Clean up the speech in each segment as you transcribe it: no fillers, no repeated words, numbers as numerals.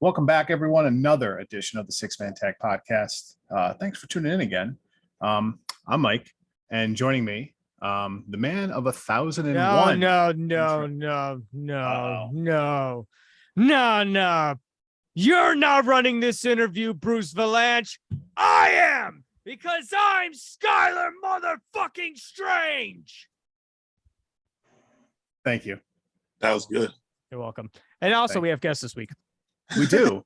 Welcome back, everyone. Another edition of the Six Man Tag Podcast. Thanks for tuning in again. I'm Mike, and joining me, the man of 1,001. No. You're not running this interview, Bruce Valanche. I am, because I'm Skylar motherfucking Strange. Thank you. That was good. You're welcome. And also, we have guests this week. We do.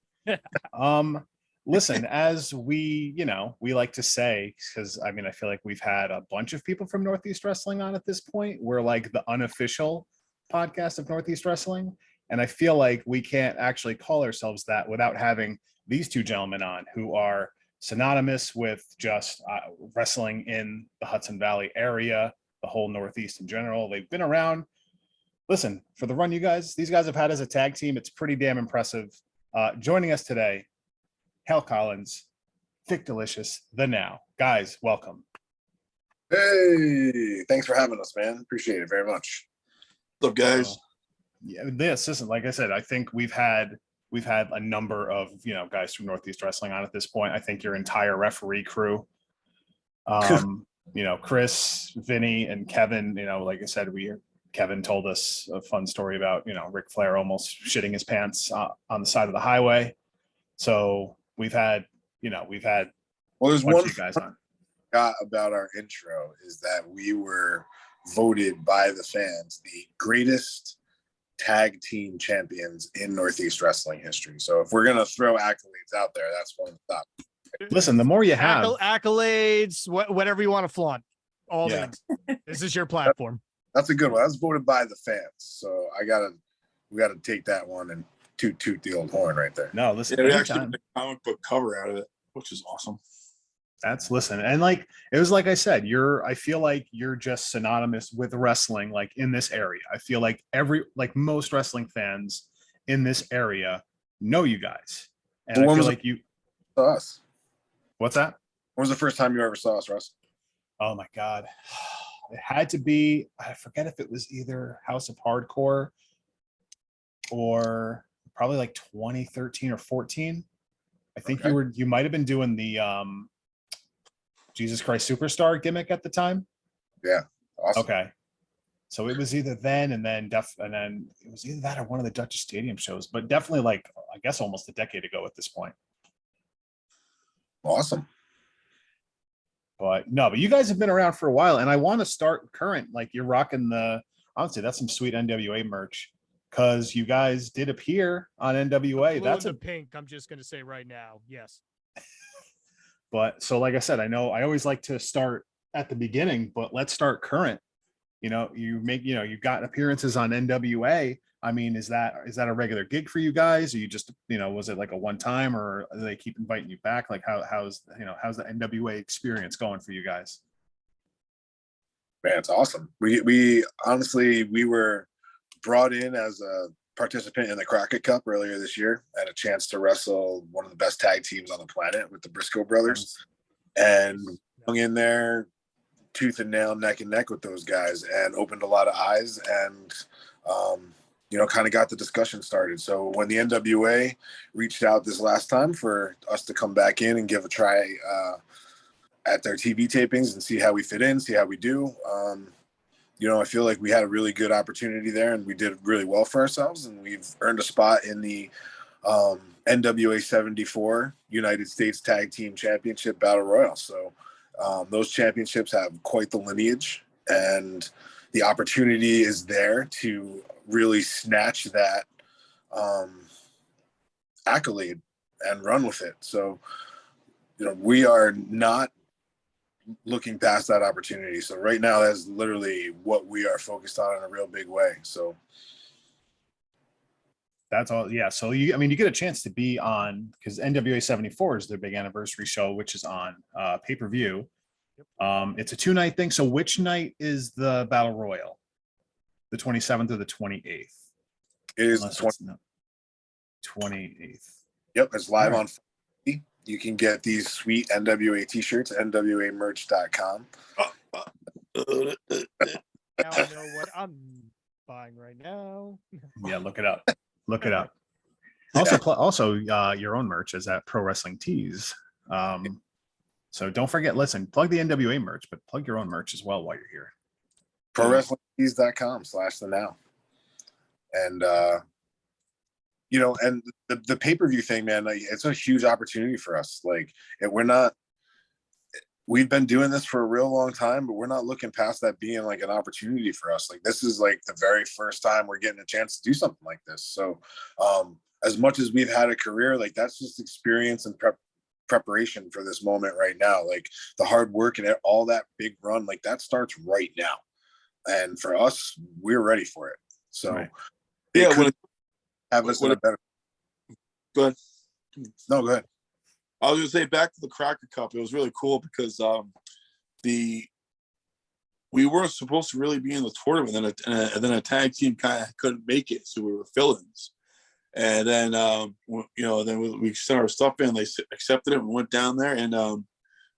Listen, as we like to say, because I feel like we've had a bunch of people from Northeast Wrestling on at this point. We're like the unofficial podcast of Northeast Wrestling. And I feel like we can't actually call ourselves that without having these two gentlemen on who are synonymous with just wrestling in the Hudson Valley area, the whole Northeast in general. They've been around. Listen, for the run these guys have had as a tag team, it's pretty damn impressive. Joining us today, Hale Collins, Vik Dalishus, The Now. Guys, welcome. Hey, thanks for having us, man. Appreciate it very much. What's up, guys? This isn't, like I said, I think we've had a number of guys from Northeast Wrestling on at this point. I think your entire referee crew, Chris, Vinny, and Kevin. Like I said, Kevin told us a fun story about Ric Flair almost shitting his pants on the side of the highway. So we've had there's one of you guys on. About our intro is that we were voted by the fans the greatest tag team champions in Northeast Wrestling history. So if we're gonna throw accolades out there, that's one of the top. Listen, the more you have accolades, whatever you want to flaunt, all things. This is your platform. That's a good one. That's voted by the fans. So we gotta take that one and toot the old horn right there. No, listen, we actually made a comic book cover out of it, which is awesome. And it was like I said, I feel like you're just synonymous with wrestling, like in this area. I feel like most wrestling fans in this area know you guys. And I feel like you saw us. What's that? When was the first time you ever saw us wrestle? Oh my God. It had to be, I forget if it was either House of Hardcore or probably like 2013 or 14. I think you might have been doing the Jesus Christ Superstar gimmick at the time. Yeah. Awesome. Okay. So it was either then and then it was either that or one of the Dutchess Stadium shows, but definitely like, I guess almost a decade ago at this point. Awesome. But you guys have been around for a while, and I want to start current. Like, you're rocking honestly, that's some sweet NWA merch, because you guys did appear on NWA. That's a pink. I'm just going to say right now. Yes. But so, like I said, I know I always like to start at the beginning, but let's start current. You've got appearances on NWA. I mean, is that a regular gig for you guys? Or you just, was it like a one time, or do they keep inviting you back? Like how's the NWA experience going for you guys? Man, it's awesome. We honestly, we were brought in as a participant in the Crockett Cup earlier this year, had a chance to wrestle one of the best tag teams on the planet with the Briscoe brothers, and hung in there tooth and nail, neck and neck with those guys, and opened a lot of eyes, and kind of got the discussion started. So when the NWA reached out this last time for us to come back in and give a try at their TV tapings and see how we fit in, see how we do, I feel like we had a really good opportunity there, and we did really well for ourselves, and we've earned a spot in the NWA 74 United States Tag Team Championship Battle Royal. So those championships have quite the lineage, and the opportunity is there to really snatch that accolade and run with it. So, we are not looking past that opportunity. So right now, that's literally what we are focused on in a real big way. So that's all. Yeah. So you get a chance to be on, because NWA 74 is their big anniversary show, which is on pay-per-view. Yep. It's a 2-night thing. So which night is the Battle Royal? The 27th or the 28th? It is the 28th. Yep. It's live on Friday. You can get these sweet NWA t-shirts, nwamerch.com. Now I know what I'm buying right now. Yeah, look it up. Look it up. Also, your own merch is at Pro Wrestling Tees. So don't forget, listen, plug the NWA merch, but plug your own merch as well while you're here. ProWrestlingTees.com/the-now. And and the pay-per-view thing, man, like, it's a huge opportunity for us. Like, we've been doing this for a real long time, but we're not looking past that being like an opportunity for us. Like, this is like the very first time we're getting a chance to do something like this. So as much as we've had a career, like, that's just experience and preparation for this moment right now. Like, the hard work and all that big run, like, that starts right now. And for us, we're ready for it. So right. They could have us in a better. Go ahead. No, go ahead. I was gonna say, back to the Crocker Cup. It was really cool because we weren't supposed to really be in the tournament, and then a tag team kind of couldn't make it, so we were fill-ins. And then then we sent our stuff in. They accepted it and went down there. And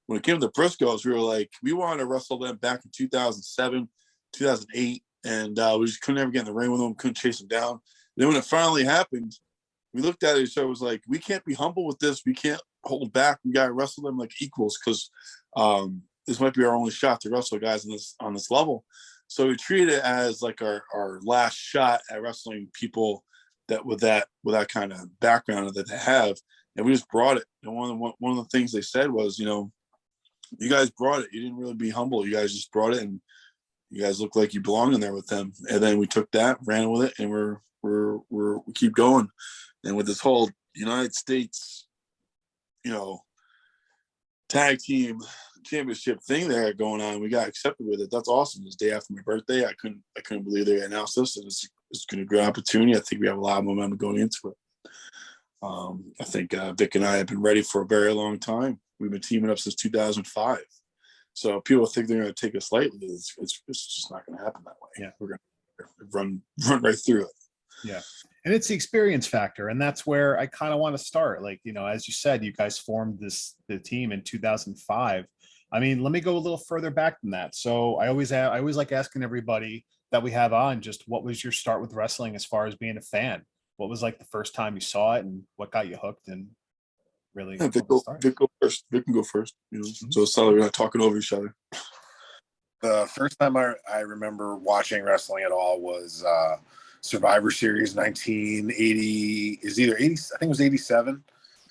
when it came to the Briscoes, we were like, we wanted to wrestle them back in 2007, 2008, and we just couldn't ever get in the ring with them. Couldn't chase them down. And then when it finally happened, we looked at each other. It was like, we can't be humble with this. We can't hold back. We got to wrestle them like equals, because this might be our only shot to wrestle guys on this level. So we treated it as like our last shot at wrestling people that with that kind of background that they have, and we just brought it. And one of the things they said was, you guys brought it. You didn't really be humble. You guys just brought it, and you guys look like you belong in there with them. And then we took that, ran with it, and we keep going. And with this whole United States, tag team championship thing there going on, we got accepted with it. That's awesome. This day after my birthday, I couldn't believe they announced this, and it's going to be a great opportunity. I think we have a lot of momentum going into it. I think Vic and I have been ready for a very long time. We've been teaming up since 2005. So people think they're going to take us lightly. It's just not going to happen that way. Yeah, we're going to run right through it. Yeah. And it's the experience factor. And that's where I kind of want to start. Like, as you said, you guys formed the team in 2005. I mean, let me go a little further back than that. So I always like asking everybody that we have on, just what was your start with wrestling as far as being a fan? What was like the first time you saw it, and what got you hooked? And really, Vic go first. Vic can go first. So sorry, we're not talking over each other. The first time I remember watching wrestling at all was Survivor Series 1980. Is either 80? I think it was 87.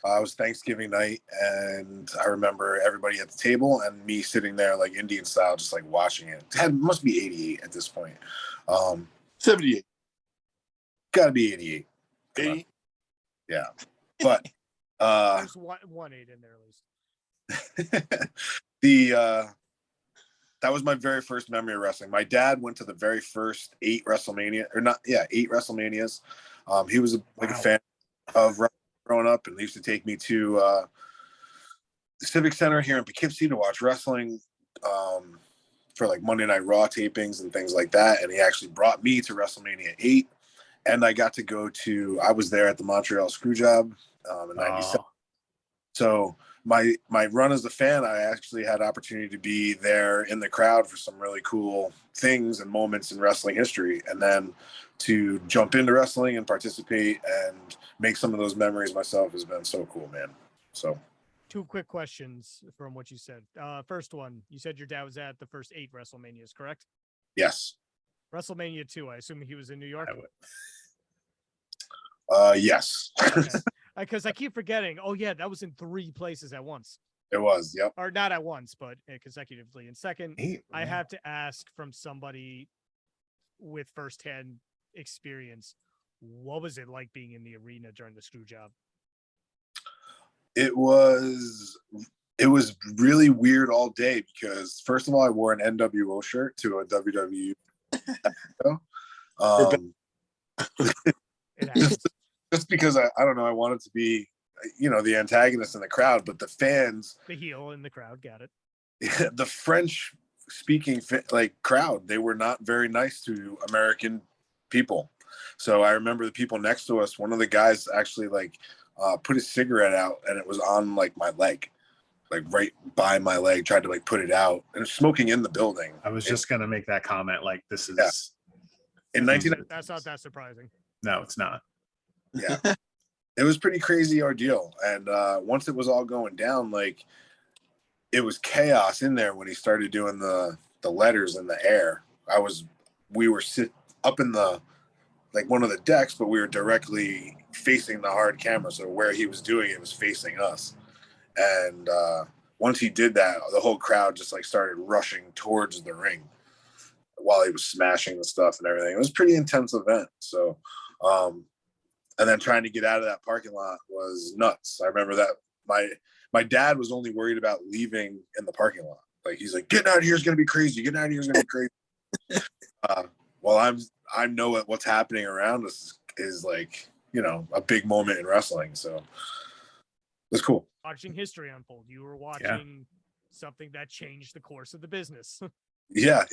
It was Thanksgiving night, and I remember everybody at the table and me sitting there like Indian style, just like watching it. It must be 88 at this point. 78. Got to be 88. 80. Yeah, but there's one 8 in there at least. That was my very first memory of wrestling. My dad went to the very first 8 WrestleManias. He was a fan of wrestling growing up, and he used to take me to the Civic Center here in Poughkeepsie to watch wrestling for like Monday Night Raw tapings and things like that. And he actually brought me to WrestleMania 8, and I got to go to. I was there at the Montreal Screwjob in '97. So my run as a fan, I actually had opportunity to be there in the crowd for some really cool things and moments in wrestling history, and then to jump into wrestling and participate and make some of those memories myself has been so cool, man. So 2 quick questions from what you said. First one, you said your dad was at the first 8 WrestleManias, correct? Yes. WrestleMania 2, I assume he was in New York? Yes. Because I keep forgetting. Oh, yeah, that was in 3 places at once. It was, yep. Or not at once, but consecutively. And second, I have to ask from somebody with firsthand experience, what was it like being in the arena during the screw job? It was really weird all day because, first of all, I wore an NWO shirt to a WWE just because I don't know, I wanted to be, the antagonist in the crowd, but the fans, the heel in the crowd, got it. The French speaking crowd, they were not very nice to American people. So I remember the people next to us, one of the guys actually put his cigarette out, and it was on my leg, right by my leg, tried to put it out, and smoking in the building. I was just going to make that comment. This is in 19. That's not that surprising. No, it's not. Yeah. It was pretty crazy ordeal. And once it was all going down, like it was chaos in there when he started doing the letters in the air. We were up in the, like one of the decks, but we were directly facing the hard camera. So where he was doing it was facing us. And once he did that, the whole crowd just like started rushing towards the ring while he was smashing the stuff and everything. It was a pretty intense event. So, and then trying to get out of that parking lot was nuts. I remember that my dad was only worried about leaving in the parking lot. Like he's like, getting out of here is going to be crazy. Getting out of here is going to be crazy. Well, I know what's happening around us is like, you know, a big moment in wrestling. So it's cool. Watching history unfold. You were watching something that changed the course of the business. Yeah.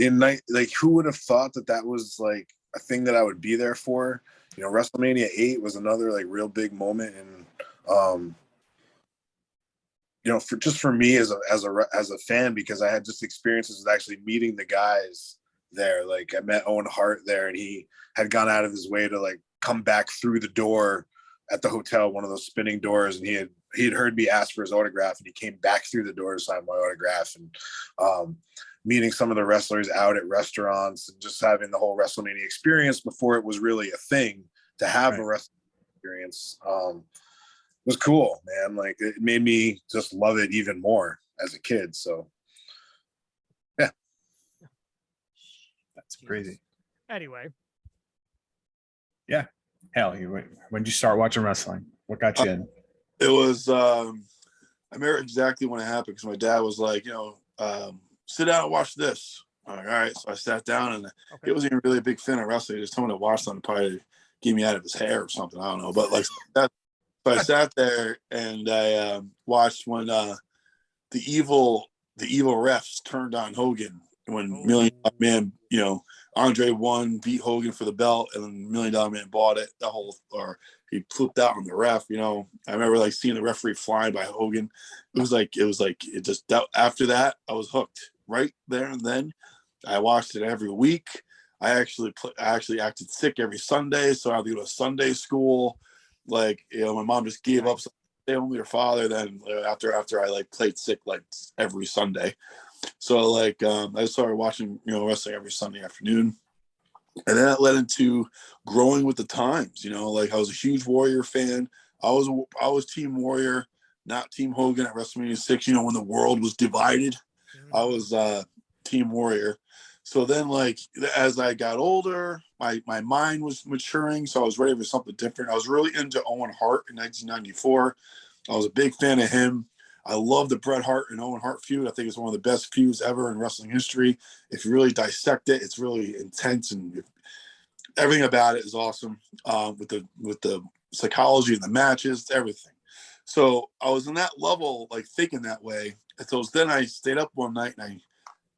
Like who would have thought that was like a thing that I would be there for? You know, WrestleMania 8 was another like real big moment. And, you know, for me as a fan, because I had just experiences with actually meeting the guys there. Like I met Owen Hart there, and he had gone out of his way to like come back through the door at the hotel, one of those spinning doors, and he had heard me ask for his autograph, and he came back through the door to sign my autograph. And meeting some of the wrestlers out at restaurants and just having the whole WrestleMania experience before it was really a thing to have a wrestling experience was cool, man. Like it made me just love it even more as a kid. So yeah, that's crazy. Anyway, yeah, Hale, when did you start watching wrestling? What got you in? It was I remember exactly when it happened, because my dad was like, you know, sit down and watch this. All right, so I sat down, and he wasn't even really a big fan of wrestling. He just told me to watch something, probably get me out of his hair or something. I don't know, but like that. So I sat there and I watched when the evil refs turned on Hogan when $1 Million Man, you know, Andre won, beat Hogan for the belt, and then $1 Million Man bought it. Or he flipped out on the ref. You know, I remember like seeing the referee flying by Hogan. After that, I was hooked right there and then. I watched it every week. I actually acted sick every Sunday, so I had to go to Sunday school. Like, you know, my mom just gave up, stay home with your father. Then after I like played sick like every Sunday, so like I started watching, you know, wrestling every Sunday afternoon, and then that led into growing with the times. You know, like I was a huge Warrior fan. I was Team Warrior, not Team Hogan at WrestleMania 6. You know, when the world was divided, I was Team Warrior. So then, like, as I got older, my mind was maturing, so I was ready for something different. I was really into Owen Hart in 1994. I was a big fan of him. I love the Bret Hart and Owen Hart feud. I think it's one of the best feuds ever in wrestling history. If you really dissect it, it's really intense, and everything about it is awesome. With the psychology and the matches, everything. So I was in that level, like thinking that way. And so then I stayed up one night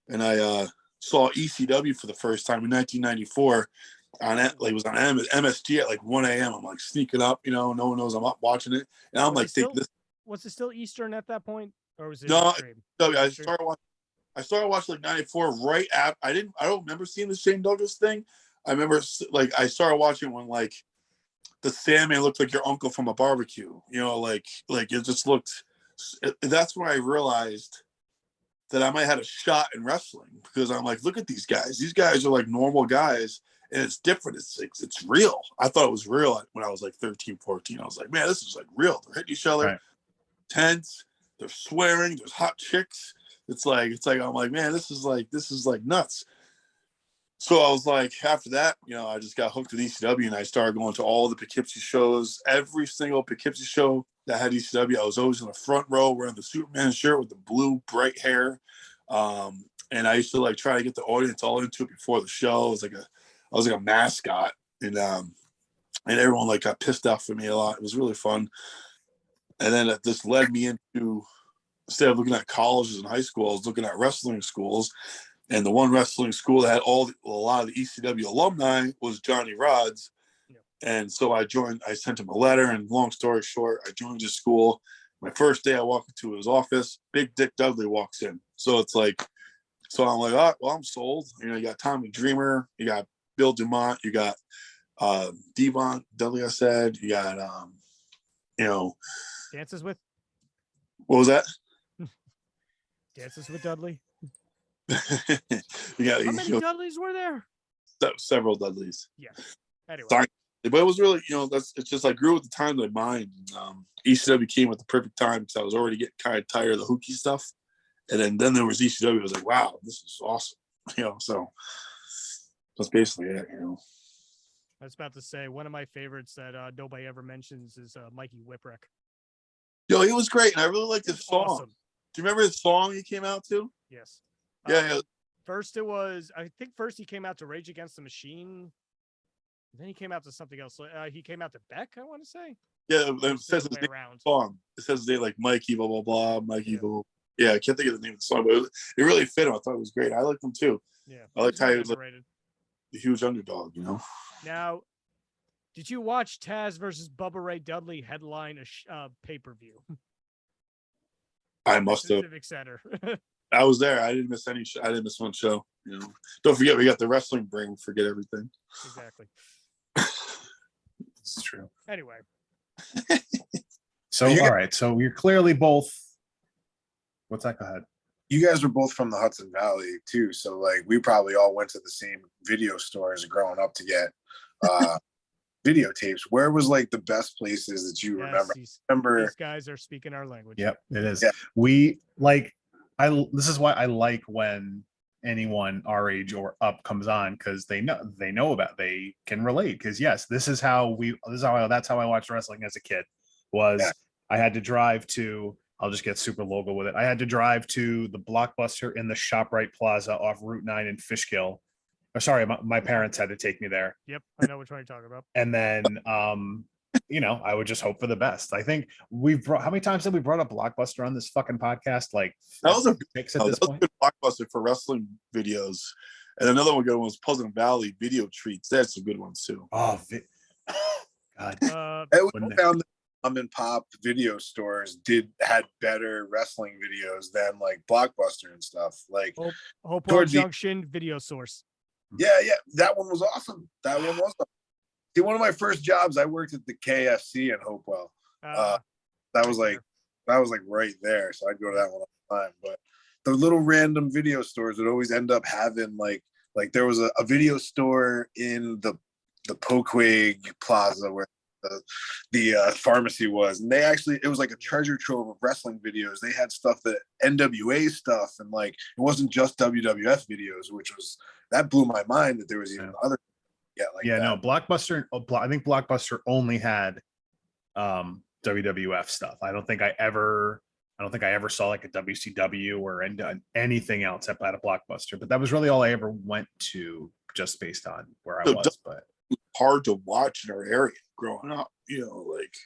and I saw ECW for the first time in 1994 on it. Like it was on MSG at like 1 a.m. I'm like sneaking up, you know, no one knows I'm up watching it, and I'm like, was it still Eastern at that point, or was it? No, I started watching like 94 right after. I don't remember seeing the Shane Douglas thing. I remember like I started watching when like the Sandman looked like your uncle from a barbecue, you know, like it just looked. That's when I realized that I might have had a shot in wrestling, because I'm like, look at these guys. These guys are like normal guys, and it's different. It's real. I thought it was real when I was like 13, 14. I was like, man, this is like real. They're hitting each other, tense. They're swearing. There's hot chicks. It's like I'm like, man, this is like nuts. So I was like, after that, you know, I just got hooked with ECW, and I started going to all the Poughkeepsie shows. Every single Poughkeepsie show that had ECW, I was always in the front row wearing the Superman shirt with the blue bright hair. And I used to like try to get the audience all into it before the show. I was like a mascot, and everyone like got pissed off at me a lot. It was really fun. And then this led me into, instead of looking at colleges and high school, I was looking at wrestling schools. And the one wrestling school that had a lot of the ECW alumni was Johnny Rod's. Yeah. And so I sent him a letter, and long story short, I joined his school. My first day I walk into his office, Big Dick Dudley walks in. So it's like, so I'm like, oh, well, I'm sold. You know, you got Tommy Dreamer, you got Bill Dumont, you got Devon Dudley, I said, you got Dances with? What was that? Dances with Dudley? Yeah, how many Dudleys were there? Several Dudleys. Yeah. Anyway. Sorry. But it was really, it's just I grew with the time of my mind. ECW came at the perfect time because I was already getting kind of tired of the hooky stuff. And then there was ECW. I was like, wow, this is awesome. So that's basically it, I was about to say, one of my favorites that nobody ever mentions is Mikey Whipwreck. Yo, he was great. And I really liked his song. Awesome. Do you remember his song he came out to? Yes. Yeah. First he came out to Rage Against the Machine. Then he came out to something else. He came out to Beck, I want to say. Yeah, it says his name song. It says his name like Mikey, blah, blah, blah, Mikey, yeah. blah, blah. Yeah, I can't think of the name of the song, but it really fit him. I thought it was great. I liked him too. Yeah. I liked how he was like the huge underdog, Now, did you watch Taz versus Bubba Ray Dudley headline a pay-per-view? I must have. Civic Center. I was there. I didn't miss any. I didn't miss one show. Don't forget we got the wrestling brain. Forget everything. Exactly. It's true. Anyway. So all right. So you're clearly both. What's that? Go ahead. You guys were both from the Hudson Valley too, so like we probably all went to the same video stores growing up to get videotapes. Where was like the best places that you remember? These guys are speaking our language. Yep, it is. Yeah. We like. This is why I like when anyone our age or up comes on, because they know about, they can relate. Because yes, that's how I watched wrestling as a kid. I had to drive to. I'll just get super local with it. I had to drive to the Blockbuster in the ShopRite Plaza off Route 9 in Fishkill. Oh, sorry, my parents had to take me there. Yep, I know which one you're talking about. And then, I would just hope for the best. I think how many times have we brought up Blockbuster on this fucking podcast? Like that was a good Blockbuster for wrestling videos. And another one good one was Pleasant Valley Video Treats. That's some good ones too. Oh, God. We found that mom and pop video stores had better wrestling videos than like Blockbuster and stuff. Like Hopewell Junction Video Source. Yeah, that one was awesome. See, one of my first jobs, I worked at the KFC in Hopewell. That was like right there, so I'd go to that one all the time. But the little random video stores would always end up having like there was a video store in the Poquag Plaza where the pharmacy was, and it was like a treasure trove of wrestling videos. They had stuff, that NWA stuff, and like it wasn't just WWF videos, that blew my mind that there was even other. No, Blockbuster. I think Blockbuster only had WWF stuff. I don't think I ever saw like a WCW or anything else at a Blockbuster. But that was really all I ever went to, just based on where I was. But hard to watch in our area growing up, like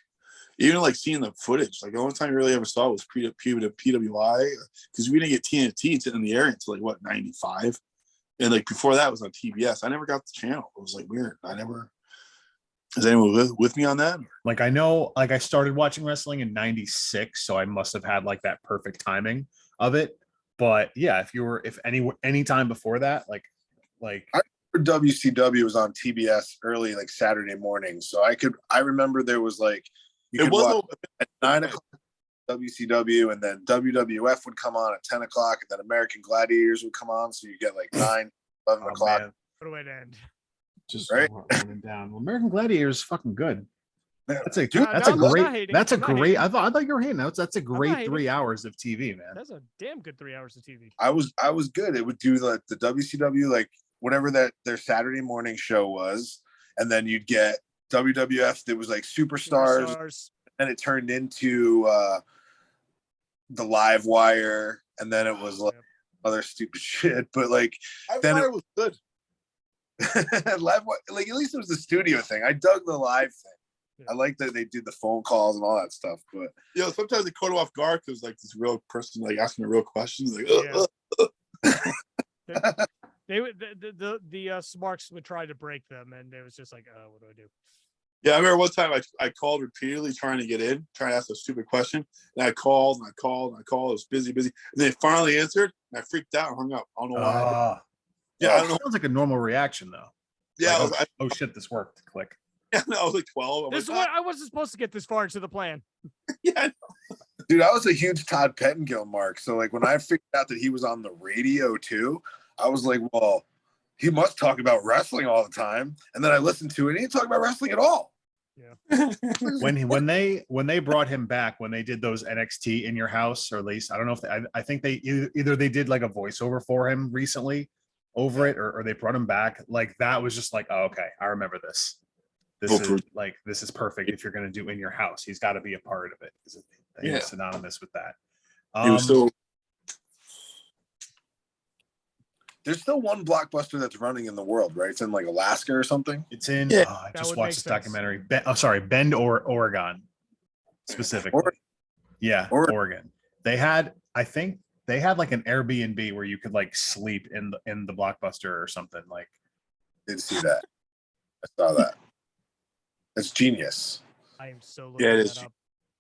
even like seeing the footage. Like the only time you really ever saw was PWI, because we didn't get TNT in the area until like what, 95. And like before that was on TBS. I never got the channel. It was like weird. Is anyone with me on that? Like I know, like I started watching wrestling in 96, so I must have had like that perfect timing of it. But yeah, if any time before that, like WCW was on TBS early, like Saturday morning. So I remember there was like you could watch at 9 o'clock WCW, and then WWF would come on at 10 o'clock, and then American Gladiators would come on. So you get like 9, 11 o'clock. Man. What a way to end. Just right running down. Well, American Gladiators is fucking good. That's a great. I thought you were hating. That's a great 3 hours of TV, man. That's a damn good 3 hours of TV. I was good. It would do the WCW, like whatever their Saturday morning show was, and then you'd get WWF that was like Superstars. And it turned into the Live Wire, and then it was like other stupid shit. But like then it was good. Live Wire, like at least it was the studio thing. I dug the live thing. Yeah. I like that they did the phone calls and all that stuff. But sometimes they caught off guard because like this real person like asking a real question, like the smarks would try to break them, and it was just like, what do I do? Yeah, I remember one time I called repeatedly trying to ask a stupid question. And I called. It was busy. And they finally answered, and I freaked out and hung up. I don't know why. Yeah, I don't know. It sounds like a normal reaction, though. Yeah. Like, oh shit, this worked. Click. Yeah, no, I was like 12. This is what I wasn't supposed to get this far into the plan. Yeah. Dude, I was a huge Todd Pettengill mark. So like when I figured out that he was on the radio too, I was like, well, he must talk about wrestling all the time. And then I listened to it, and he didn't talk about wrestling at all. Yeah. when they brought him back, when they did those NXT in your house, or at least I don't know if I think they either they did like a voiceover for him recently over it, or they brought him back. Like that was just like, oh, okay, I remember this. This is perfect. If you're going to do in your house, he's got to be a part of it. He's synonymous with that. He was so. There's still one Blockbuster that's running in the world, right? It's in like Alaska or something. It's in. I just watched this documentary. Bend, Oregon, specifically. Oregon. I think they had like an Airbnb where you could like sleep in the Blockbuster or something. Like, did see that? I saw that. It's genius. I am so looking that up.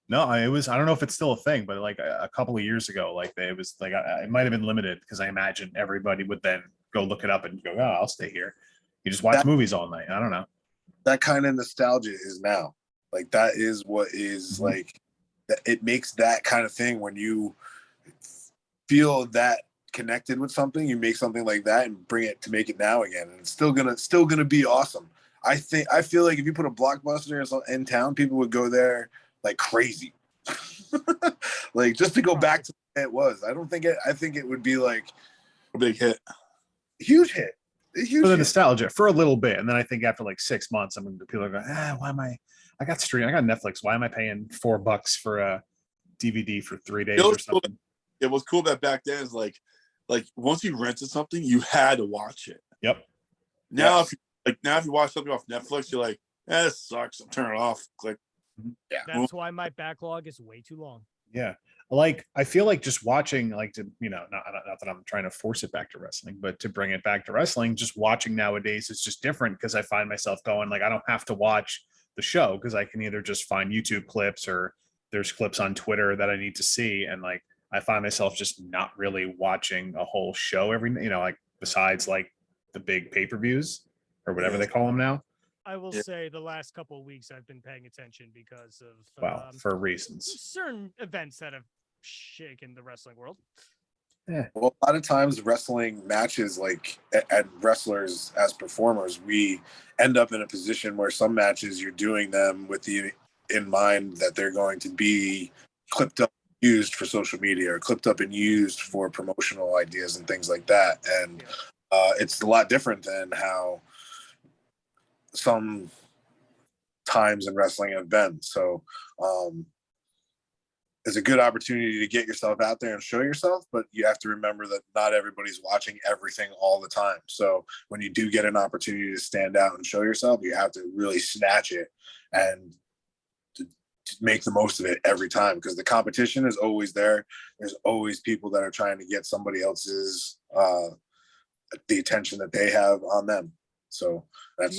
No, it was. I don't know if it's still a thing, but like a couple of years ago, like it was like it might have been limited because I imagine everybody would then go look it up and go, "Oh, I'll stay here." You just watch movies all night. I don't know. That kind of nostalgia is now. Like that is what is like. It makes that kind of thing when you feel that connected with something, you make something like that and bring it to make it now again, and it's still gonna be awesome. I feel like if you put a Blockbuster in town, people would go there like crazy. Like just to go back to what it was. I think it would be like a big hit. Huge hit. For the nostalgia for a little bit. And then I think after like 6 months, people are going, why am I got Netflix. Why am I paying $4 for a DVD for 3 days or something? It was cool that back then is like once you rented something, you had to watch it. Yep. Now if you watch something off Netflix, you're like, this sucks. I'll turn it off. Click. Yeah. That's why my backlog is way too long. Yeah. Like, I feel like just watching, like, to, not that I'm trying to force it back to wrestling, but to bring it back to wrestling, just watching nowadays is just different because I find myself going, like, I don't have to watch the show because I can either just find YouTube clips or there's clips on Twitter that I need to see. And like, I find myself just not really watching a whole show like besides like the big pay-per-views or whatever they call them now. I will say the last couple of weeks I've been paying attention because of for reasons, certain events that have shaken the wrestling world. Yeah. Well, a lot of times wrestling matches, like and wrestlers as performers, we end up in a position where some matches you're doing them with in mind that they're going to be clipped up, used for social media, or clipped up and used for promotional ideas and things like that. And it's a lot different than how some times in wrestling have been. So it's a good opportunity to get yourself out there and show yourself, but you have to remember that not everybody's watching everything all the time. So when you do get an opportunity to stand out and show yourself, you have to really snatch it and to make the most of it every time, because the competition is always there. There's always people that are trying to get somebody else's the attention that they have on them. So that's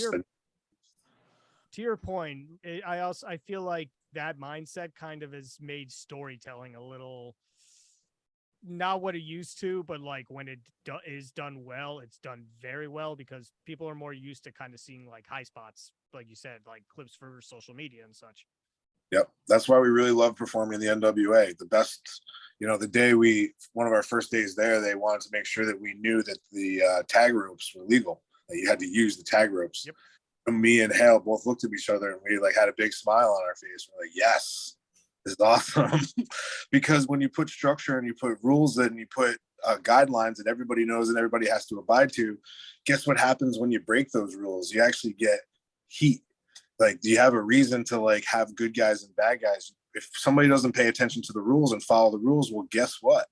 to your point. I feel like that mindset kind of has made storytelling a little not what it used to, but like when it is done well, it's done very well because people are more used to kind of seeing like high spots, like you said, like clips for social media and such. Yep. That's why we really love performing in the NWA. The best, the day one of our first days there, they wanted to make sure that we knew that the tag ropes were legal, that you had to use the tag ropes. Yep. And me and Hale both looked at each other and we like had a big smile on our face. We're like, yes, this is awesome. Because when you put structure and you put rules and you put guidelines that everybody knows and everybody has to abide to, guess what happens when you break those rules? You actually get heat. Like, do you have a reason to like have good guys and bad guys? If somebody doesn't pay attention to the rules and follow the rules, well, guess what?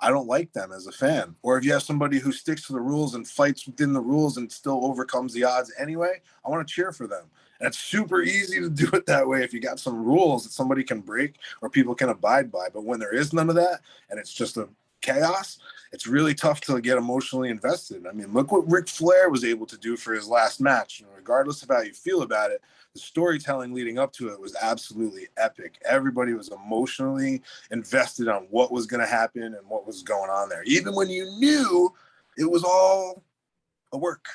I don't like them as a fan. Or if you have somebody who sticks to the rules and fights within the rules and still overcomes the odds anyway, I want to cheer for them. And it's super easy to do it that way if you got some rules that somebody can break or people can abide by. But when there is none of that and it's just a chaos, it's really tough to get emotionally invested. I mean, look what Ric Flair was able to do for his last match. Regardless of how you feel about it, the storytelling leading up to it was absolutely epic. Everybody was emotionally invested on what was going to happen and what was going on there, even when you knew it was all a work.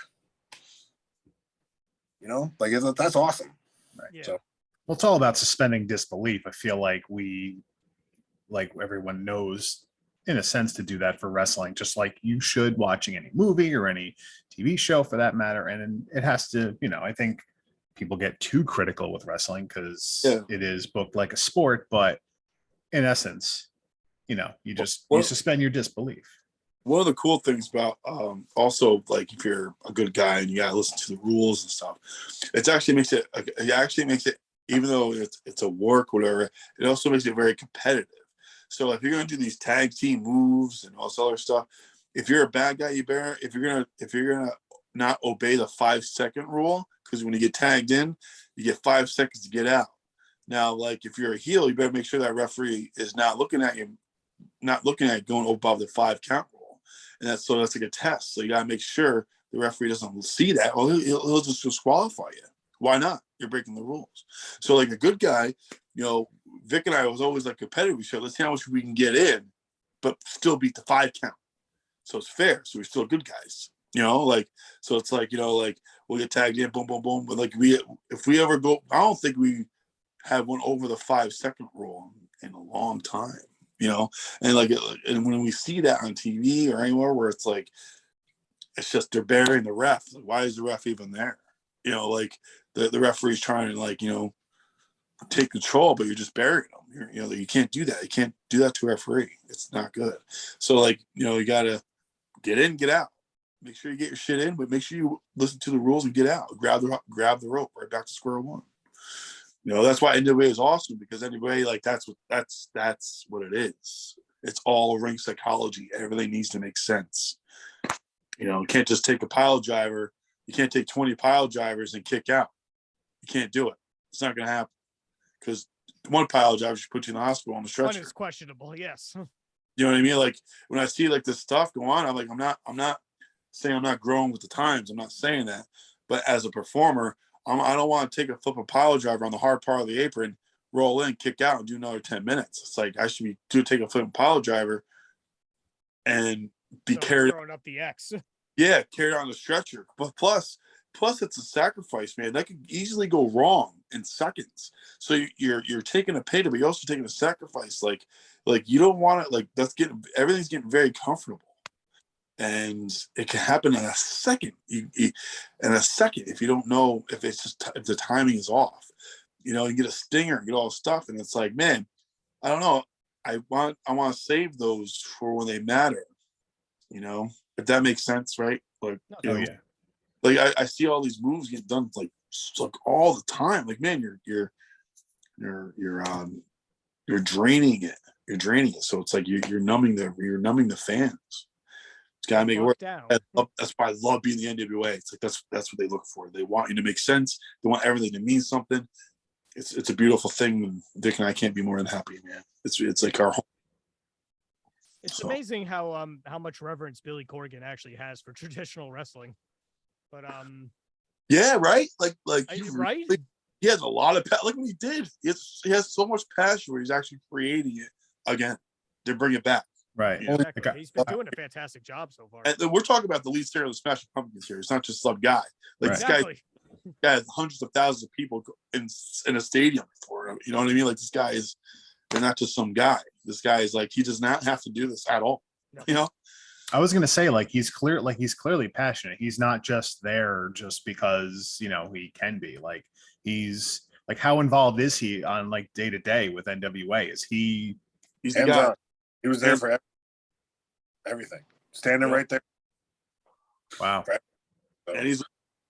Like that's awesome. Right. Yeah. So Well, it's all about suspending disbelief. I feel like everyone knows in a sense to do that for wrestling, just like you should watching any movie or any TV show for that matter. And it has to, I think people get too critical with wrestling because it is booked like a sport, but in essence, you suspend your disbelief. One of the cool things about also, like, if you're a good guy and you gotta listen to the rules and stuff, it actually makes it even though it's a work, whatever, it also makes it very competitive. So if you're gonna do these tag team moves and all this other stuff, if you're a bad guy, if you're gonna not obey the 5-second rule, because when you get tagged in, you get 5 seconds to get out. Now, like, if you're a heel, you better make sure that referee is not looking at you going above the 5 count rule. And that's like a test. So you got to make sure the referee doesn't see that. Well, he'll just disqualify you. Why not? You're breaking the rules. So, like, a good guy, Vic and I was always like competitive. We said, let's see how much we can get in, but still beat the 5 count. So it's fair. So we're still good guys. So it's like, we'll get tagged in, boom, boom, boom. But like if we ever go, I don't think we have one over the 5-second rule in a long time, and when we see that on TV or anywhere where it's like, it's just they're burying the ref. Like, why is the ref even there? Like the referee's trying to take control, but you're just burying them. You can't do that. You can't do that to a referee. It's not good. So like, you gotta get in, get out. Make sure you get your shit in, but make sure you listen to the rules and get out. Grab the rope, right back to square one. That's why NWA is awesome, because NWA, like, that's what it is. It's all ring psychology. Everything needs to make sense. You can't just take a pile driver. You can't take 20 pile drivers and kick out. You can't do it. It's not going to happen, because one pile driver should put you in the hospital on the stretcher. One is questionable, yes. You know what I mean? Like, when I see like this stuff go on, I'm like, I'm not saying I'm not growing with the times. I'm not saying that. But as a performer, I don't want to take a flip a pile driver on the hard part of the apron, roll in, kick out, and do another 10 minutes. It's like, I should take a flip pile driver and be carried throwing up the X. Yeah, carried on the stretcher. But plus it's a sacrifice, man. That could easily go wrong in seconds. So you're taking a pain, but you're also taking a sacrifice. Like you don't want it. Like, everything's getting very comfortable, and it can happen in a second. In a second, if you don't know, if the timing is off, you get a stinger, get all the stuff, and it's like, man, I don't know. I want to save those for when they matter. If that makes sense, right? Like, yeah. Like, I see all these moves get done like all the time. Like, man, you're draining it. You're draining it. So it's like you're numbing the fans. It's gotta make it work. That's why I love being the NWA. It's like that's what they look for. They want you to make sense. They want everything to mean something. It's a beautiful thing. And Vic and I can't be more than happy, man. It's like our home. It's amazing how much reverence Billy Corgan actually has for traditional wrestling. But yeah, right. Like right. He has a lot of like what he did. He has so much passion where he's actually creating it again to bring it back. Right. Exactly. He's been doing a fantastic job so far. And we're talking about the lead singer of the Smashing Pumpkins here. It's not just some guy. Like, this guy has hundreds of thousands of people in a stadium for him. You know what I mean? Like, they're not just some guy. This guy is like, he does not have to do this at all. No. I was gonna say, like, he's clearly passionate. He's not just there just because he can be. Like, he's like, how involved is he on like day to day with NWA? Is he? He's the guy. He was there for everything, standing right there. Wow. And he's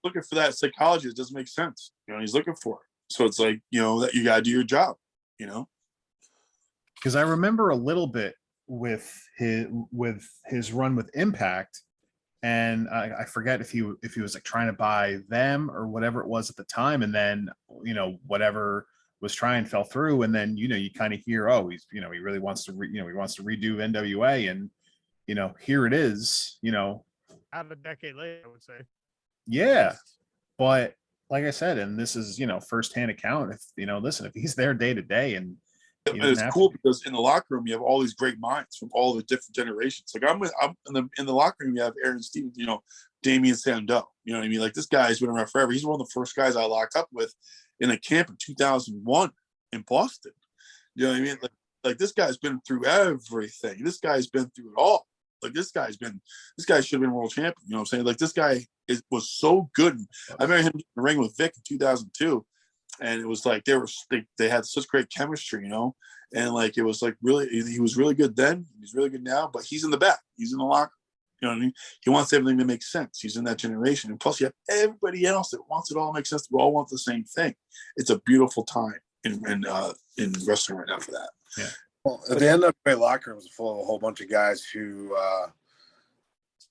looking for that psychology. It doesn't make sense. He's looking for it. So it's like, that you gotta do your job. Because I remember a little bit with his run with Impact, and I forget if he was like trying to buy them or whatever it was at the time, and then whatever was trying fell through, and then you kind of hear, oh, he's he really wants to he wants to redo NWA, and here it is, out of a decade later, I would say. Yeah, but like I said, and this is firsthand account. If listen, if he's there day to day, and it's cool because in the locker room you have all these great minds from all the different generations. Like, I'm in the locker room, you have Aaron Stevens, Damian Sandow. You know what I mean? Like, this guy's been around forever. He's one of the first guys I locked up with in a camp in 2001 in Boston. You know what I mean? Like this guy's been through everything. This guy's been through it all. Like this guy should have been world champion. You know what I'm saying? Like this guy was so good. I remember him in the ring with Vic in 2002, and it was like they had such great chemistry, you know. And like it was like really, he was really good then. He's really good now, but he's in the back. He's in the locker. You know what I mean? He wants everything to make sense. He's in that generation, and plus you have everybody else that wants it all to make sense. We all want the same thing. It's a beautiful time in wrestling right now for that. Yeah. Well, at the end of the locker room was full of a whole bunch of guys who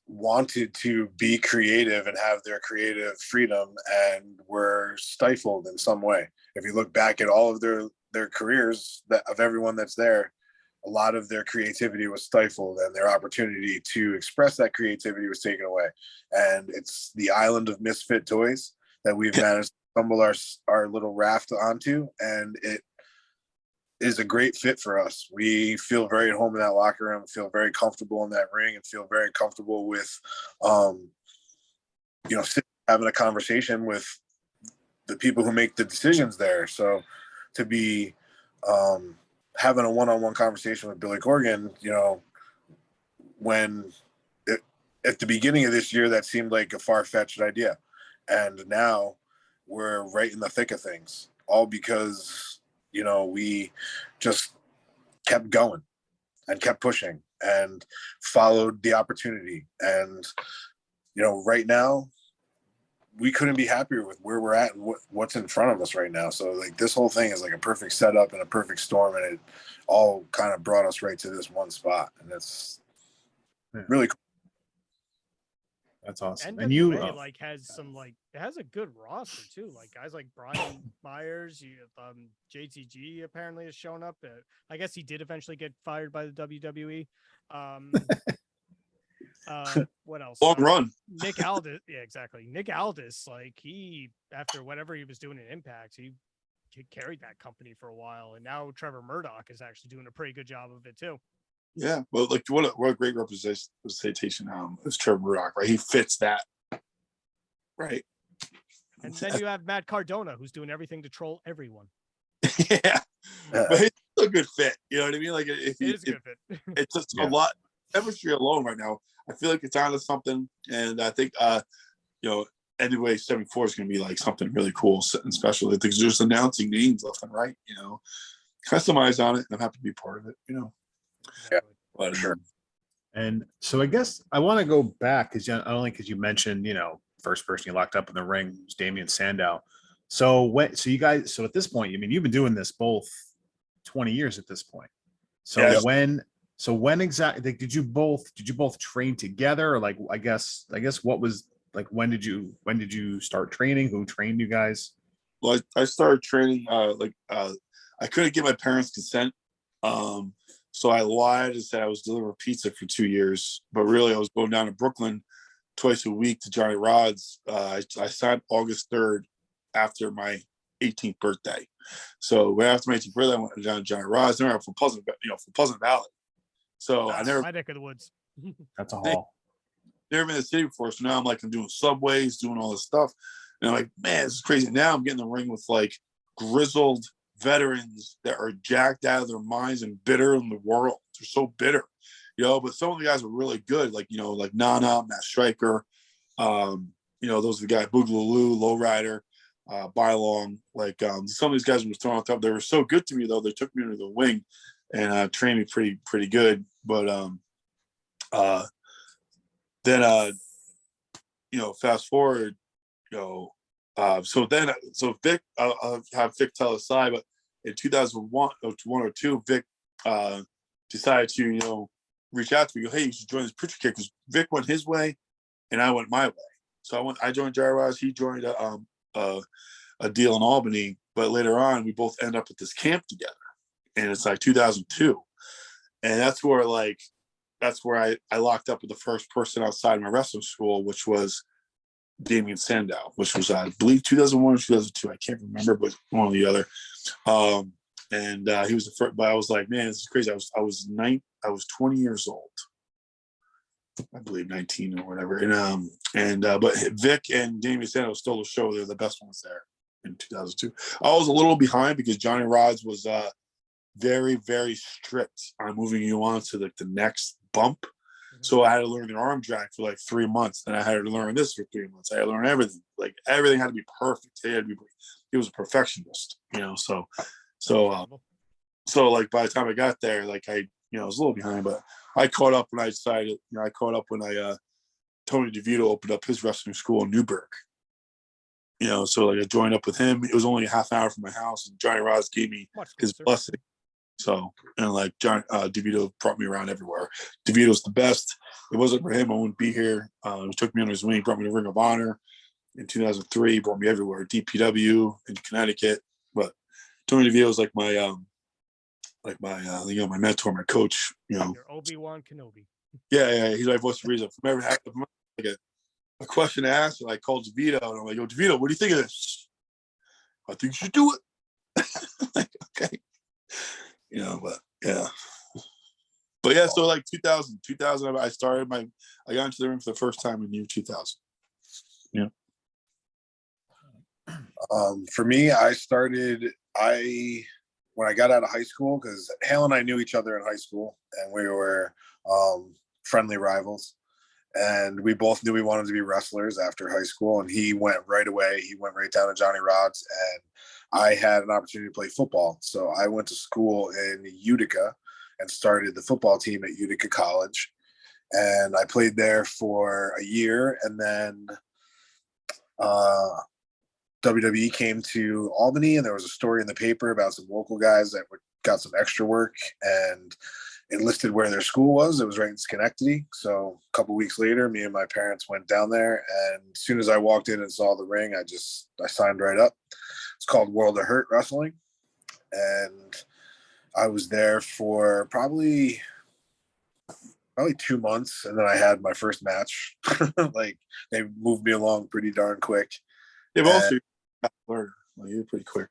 wanted to be creative and have their creative freedom and were stifled in some way. If you look back at all of their careers, of everyone that's there, a lot of their creativity was stifled and their opportunity to express that creativity was taken away. And it's the island of misfit toys that we've managed to stumble our little raft onto, and it is a great fit for us. We feel very at home in that locker room, feel very comfortable in that ring, and feel very comfortable with, having a conversation with the people who make the decisions there. So to be having a one-on-one conversation with Billy Corgan, when at the beginning of this year, that seemed like a far-fetched idea. And now we're right in the thick of things, all because we just kept going and kept pushing and followed the opportunity. And, right now we couldn't be happier with where we're at and what's in front of us right now. So like this whole thing is like a perfect setup and a perfect storm, and it all kind of brought us right to this one spot. And it's really cool. That's awesome. NWA, And you it has a good roster too. Like guys like Brian Myers, JTG apparently has shown up. I guess he did eventually get fired by the WWE. What else? Long run. Nick Aldis. Yeah, exactly. Nick Aldis, like he, after whatever he was doing in Impact, he carried that company for a while. And now Trevor Murdoch is actually doing a pretty good job of it too. Yeah, well, like what a great representation is Trevor Murdoch, right? He fits that, right? And then you have Matt Cardona, who's doing everything to troll everyone. Yeah, but it's a good fit. You know what I mean? Like It is a good fit. It's just a lot. Chemistry alone right now, I feel like it's onto something, and I think NWA 74 is going to be like something really cool and special. I think they're just announcing names left and right. Customize on it, and I'm happy to be part of it. Yeah, but, sure. And so I guess I want to go back because not only because you mentioned, first person you locked up in the ring was Damian Sandow. So at this point, you've been doing this both 20 years at this point. So yeah. when exactly did you both train together? Or like I guess what was like when did you start training? Who trained you guys? Well, I started training I couldn't get my parents' consent. So I lied and said I was delivering pizza for 2 years, but really I was going down to Brooklyn twice a week to Johnny Rod's. I signed August 3rd after my 18th birthday. So right after my 18th birthday, I went down to Johnny Rod's. Then I for Pleasant Valley. So I never my neck of the woods. That's a haul. Never been in the city before. So now I'm doing subways, doing all this stuff. And I'm like, man, this is crazy. Now I'm getting in the ring with like grizzled veterans that are jacked out of their minds and bitter in the world. They're so bitter, but some of the guys are really good, like Nana, Matt Stryker, those are the guys, Boogaloo, Lowrider, Bylong, some of these guys were throwing on top. They were so good to me though. They took me under the wing and trained me pretty good. But then fast forward, so Vic, I'll have Vic tell us side, but in 2001 or 2, Vic decided to, reach out to me, go, hey, you should join this Preacher Kid, because Vic went his way and I went my way. So I joined Jerry Ross, he joined a deal in Albany, but later on we both end up at this camp together. And it's like 2002. And that's where I locked up with the first person outside my wrestling school, which was Damian Sandow, which was, I believe, 2001 or 2002. I can't remember, but one or the other. He was the first, but I was like, man, this is crazy. I was 20 years old, I believe 19 or whatever. But Vic and Damian Sandow stole the show. They're the best ones there. in 2002. I was a little behind because Johnny Rods was very, very strict on moving you on to the next bump. So I had to learn the arm drag for like 3 months. Then I had to learn this for 3 months. I had to learn everything. Like everything had to be perfect. He was a perfectionist, you know. So like by the time I got there, like I was a little behind, but I caught up when I decided, Tony DeVito opened up his wrestling school in Newburgh. You know, so like I joined up with him. It was only a half hour from my house, and Johnny Rods gave me his blessing. So, and like John DeVito brought me around everywhere. DeVito's the best. If it wasn't for him, I wouldn't be here. He took me under his wing, brought me to Ring of Honor in 2003, brought me everywhere. DPW in Connecticut. But Tony DeVito is like my my mentor, my coach. You know, your Obi-Wan Kenobi. Yeah, he's my voice of reason. If I'm ever having like a question to ask, and I called DeVito, and I'm like, "Yo, DeVito, what do you think of this? I think you should do it." Like, okay. You know, but yeah. But yeah, so like 2000, I got into the ring for the first time in year 2000. Yeah. For me, when I got out of high school, because Hale and I knew each other in high school, and we were friendly rivals. And we both knew we wanted to be wrestlers after high school. And he went right away. He went right down to Johnny Rods, and I had an opportunity to play football. So I went to school in Utica and started the football team at Utica College. And I played there for a year. And then WWE came to Albany, and there was a story in the paper about some local guys that got some extra work, and it listed where their school was. It was right in Schenectady. So a couple weeks later, me and my parents went down there, and as soon as I walked in and saw the ring, I signed right up. It's called World of Hurt Wrestling, and I was there for probably 2 months, and then I had my first match. Like, they moved me along pretty darn quick. They've also learned. Well, you're pretty quick.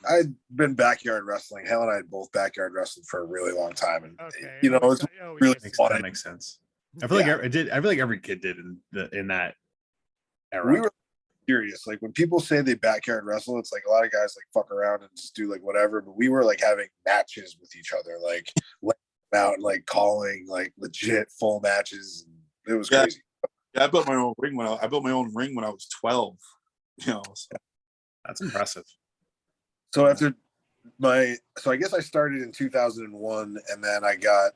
I'd been backyard wrestling. Hale and I had both backyard wrestled for a really long time, and Okay. it's really fun. That makes sense. I feel like every kid did in that era. We were serious. Like, when people say they backyard wrestle, it's like a lot of guys like fuck around and just do like whatever. But we were like having matches with each other, like out and like calling like legit full matches. It was crazy. Yeah, I built my own ring when I was 12. You know, so. That's impressive. So I guess I started in 2001, and then I got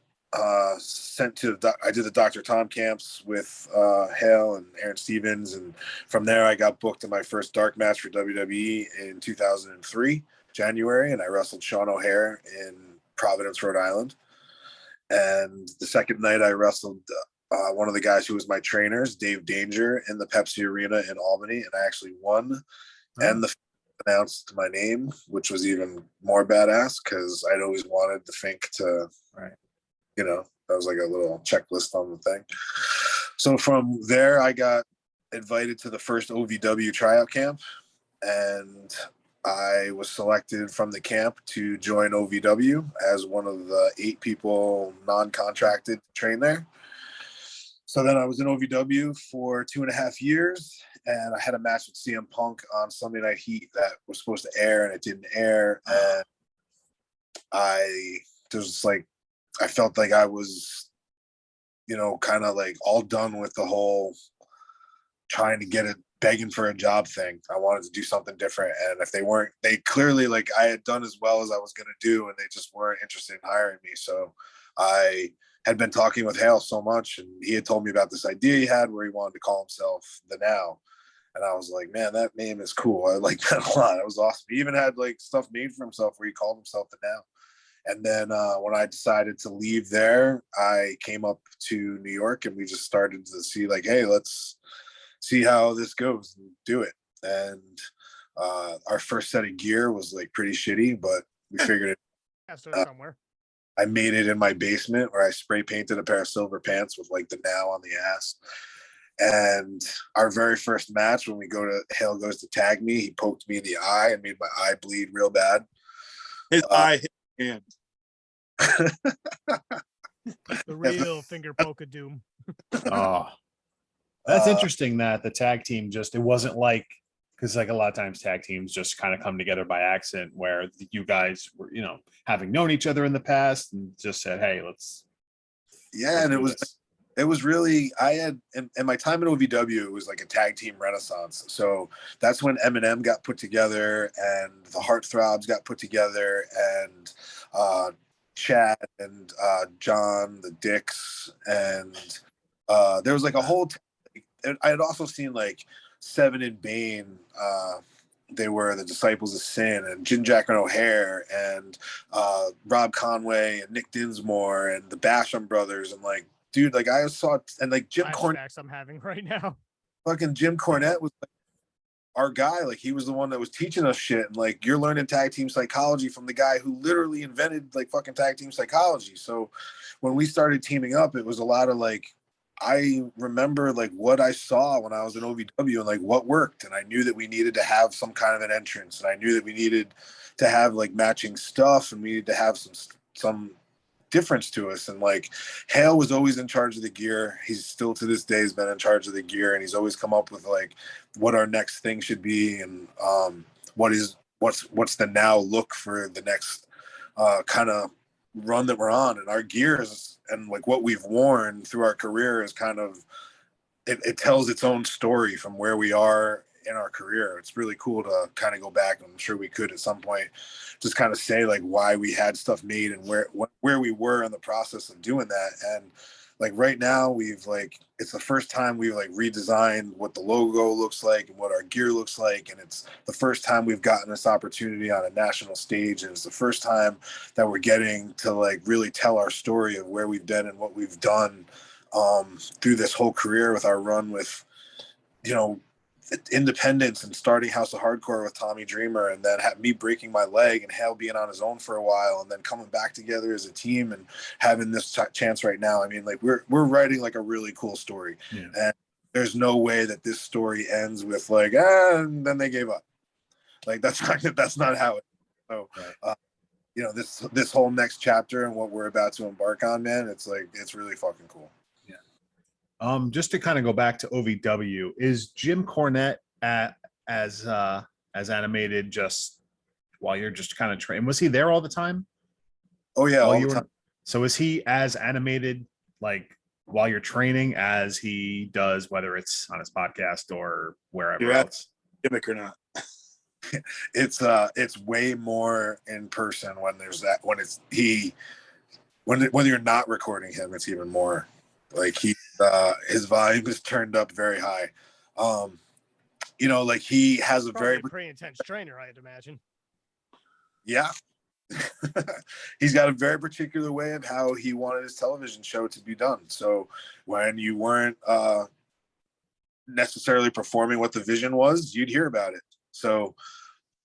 sent to I did the Dr. Tom camps with Hale and Aaron Stevens, and from there I got booked in my first dark match for WWE in 2003 January, and I wrestled Sean O'Hare in Providence, Rhode Island. And the second night I wrestled one of the guys who was my trainers, Dave Danger, in the Pepsi Arena in Albany, and I actually won. And the announced my name, which was even more badass because I'd always wanted the Fink to, that was like a little checklist on the thing. So from there, I got invited to the first OVW tryout camp, and I was selected from the camp to join OVW as one of the 8 people non-contracted to train there. So then I was in OVW for 2.5 years, and I had a match with CM Punk on Sunday Night Heat that was supposed to air, and it didn't air. And I felt like I was, kind of like all done with the whole trying to get it, begging for a job thing. I wanted to do something different. And if they clearly, like, I had done as well as I was going to do, and they just weren't interested in hiring me. So I had been talking with Hale so much, and he had told me about this idea he had where he wanted to call himself The Now. And I was like, man, that name is cool. I like that a lot. It was awesome. He even had like stuff made for himself where he called himself The Now. And then when I decided to leave there, I came up to New York, and we just started to see like, hey, let's see how this goes and do it. And our first set of gear was like pretty shitty, but we figured it somewhere. I made it in my basement where I spray painted a pair of silver pants with like The Now on the ass. And our very first match, when Hale goes to tag me, he poked me in the eye and made my eye bleed real bad. His eye hit his hand. The real finger poke of doom. Oh, that's interesting that the tag team it wasn't like, because like a lot of times tag teams just kind of come together by accident, where you guys were, having known each other in the past and just said, hey, let's And do this. it was really, I had in my time at OVW, it was like a tag team renaissance. So that's when Eminem got put together and the Heartthrobs got put together, and Chad and John the Dicks, and there was like a whole I had also seen like Seven and Bane, they were the Disciples of Sin, and Jim Jack and O'Hare, and Rob Conway and Nick Dinsmore and the Basham brothers, and like, dude, like I saw, and like Jim Cornette. I'm having right now. Fucking Jim Cornette was like our guy. Like he was the one that was teaching us shit, and like you're learning tag team psychology from the guy who literally invented like fucking tag team psychology. So when we started teaming up, it was a lot of like, I remember like what I saw when I was in OVW and like what worked. And I knew that we needed to have some kind of an entrance, and I knew that we needed to have like matching stuff, and we needed to have some difference to us. And like Hale was always in charge of the gear. He's still to this day has been in charge of the gear, and he's always come up with like what our next thing should be, and what's the now look for the next kind of run that we're on. And our gears and like what we've worn through our career is kind of it tells its own story from where we are in our career. It's really cool to kind of go back. I'm sure we could at some point just kind of say like why we had stuff made and where we were in the process of doing that. And like right now we've like, it's the first time we've like redesigned what the logo looks like and what our gear looks like. And it's the first time we've gotten this opportunity on a national stage. And it's the first time that we're getting to like really tell our story of where we've been and what we've done through this whole career with our run with, independence and starting House of Hardcore with Tommy Dreamer, and then me breaking my leg and Hale being on his own for a while, and then coming back together as a team and having this chance right now. I mean, like we're writing like a really cool story, and there's no way that this story ends with like, and then they gave up. Like that's not how it. So, this whole next chapter and what we're about to embark on, man, it's like it's really fucking cool. Just to kind of go back to OVW, is Jim Cornette as animated just while you're just kind of training? Was he there all the time? Oh yeah, all the time. So is he as animated like while you're training as he does, whether it's on his podcast or wherever else? Gimmick or not? It's way more in person when there's that, when you're not recording him, it's even more like his volume is turned up very high. Like he has a Probably pretty intense trainer, I'd imagine. Yeah. He's got a very particular way of how he wanted his television show to be done. So when you weren't necessarily performing what the vision was, you'd hear about it. So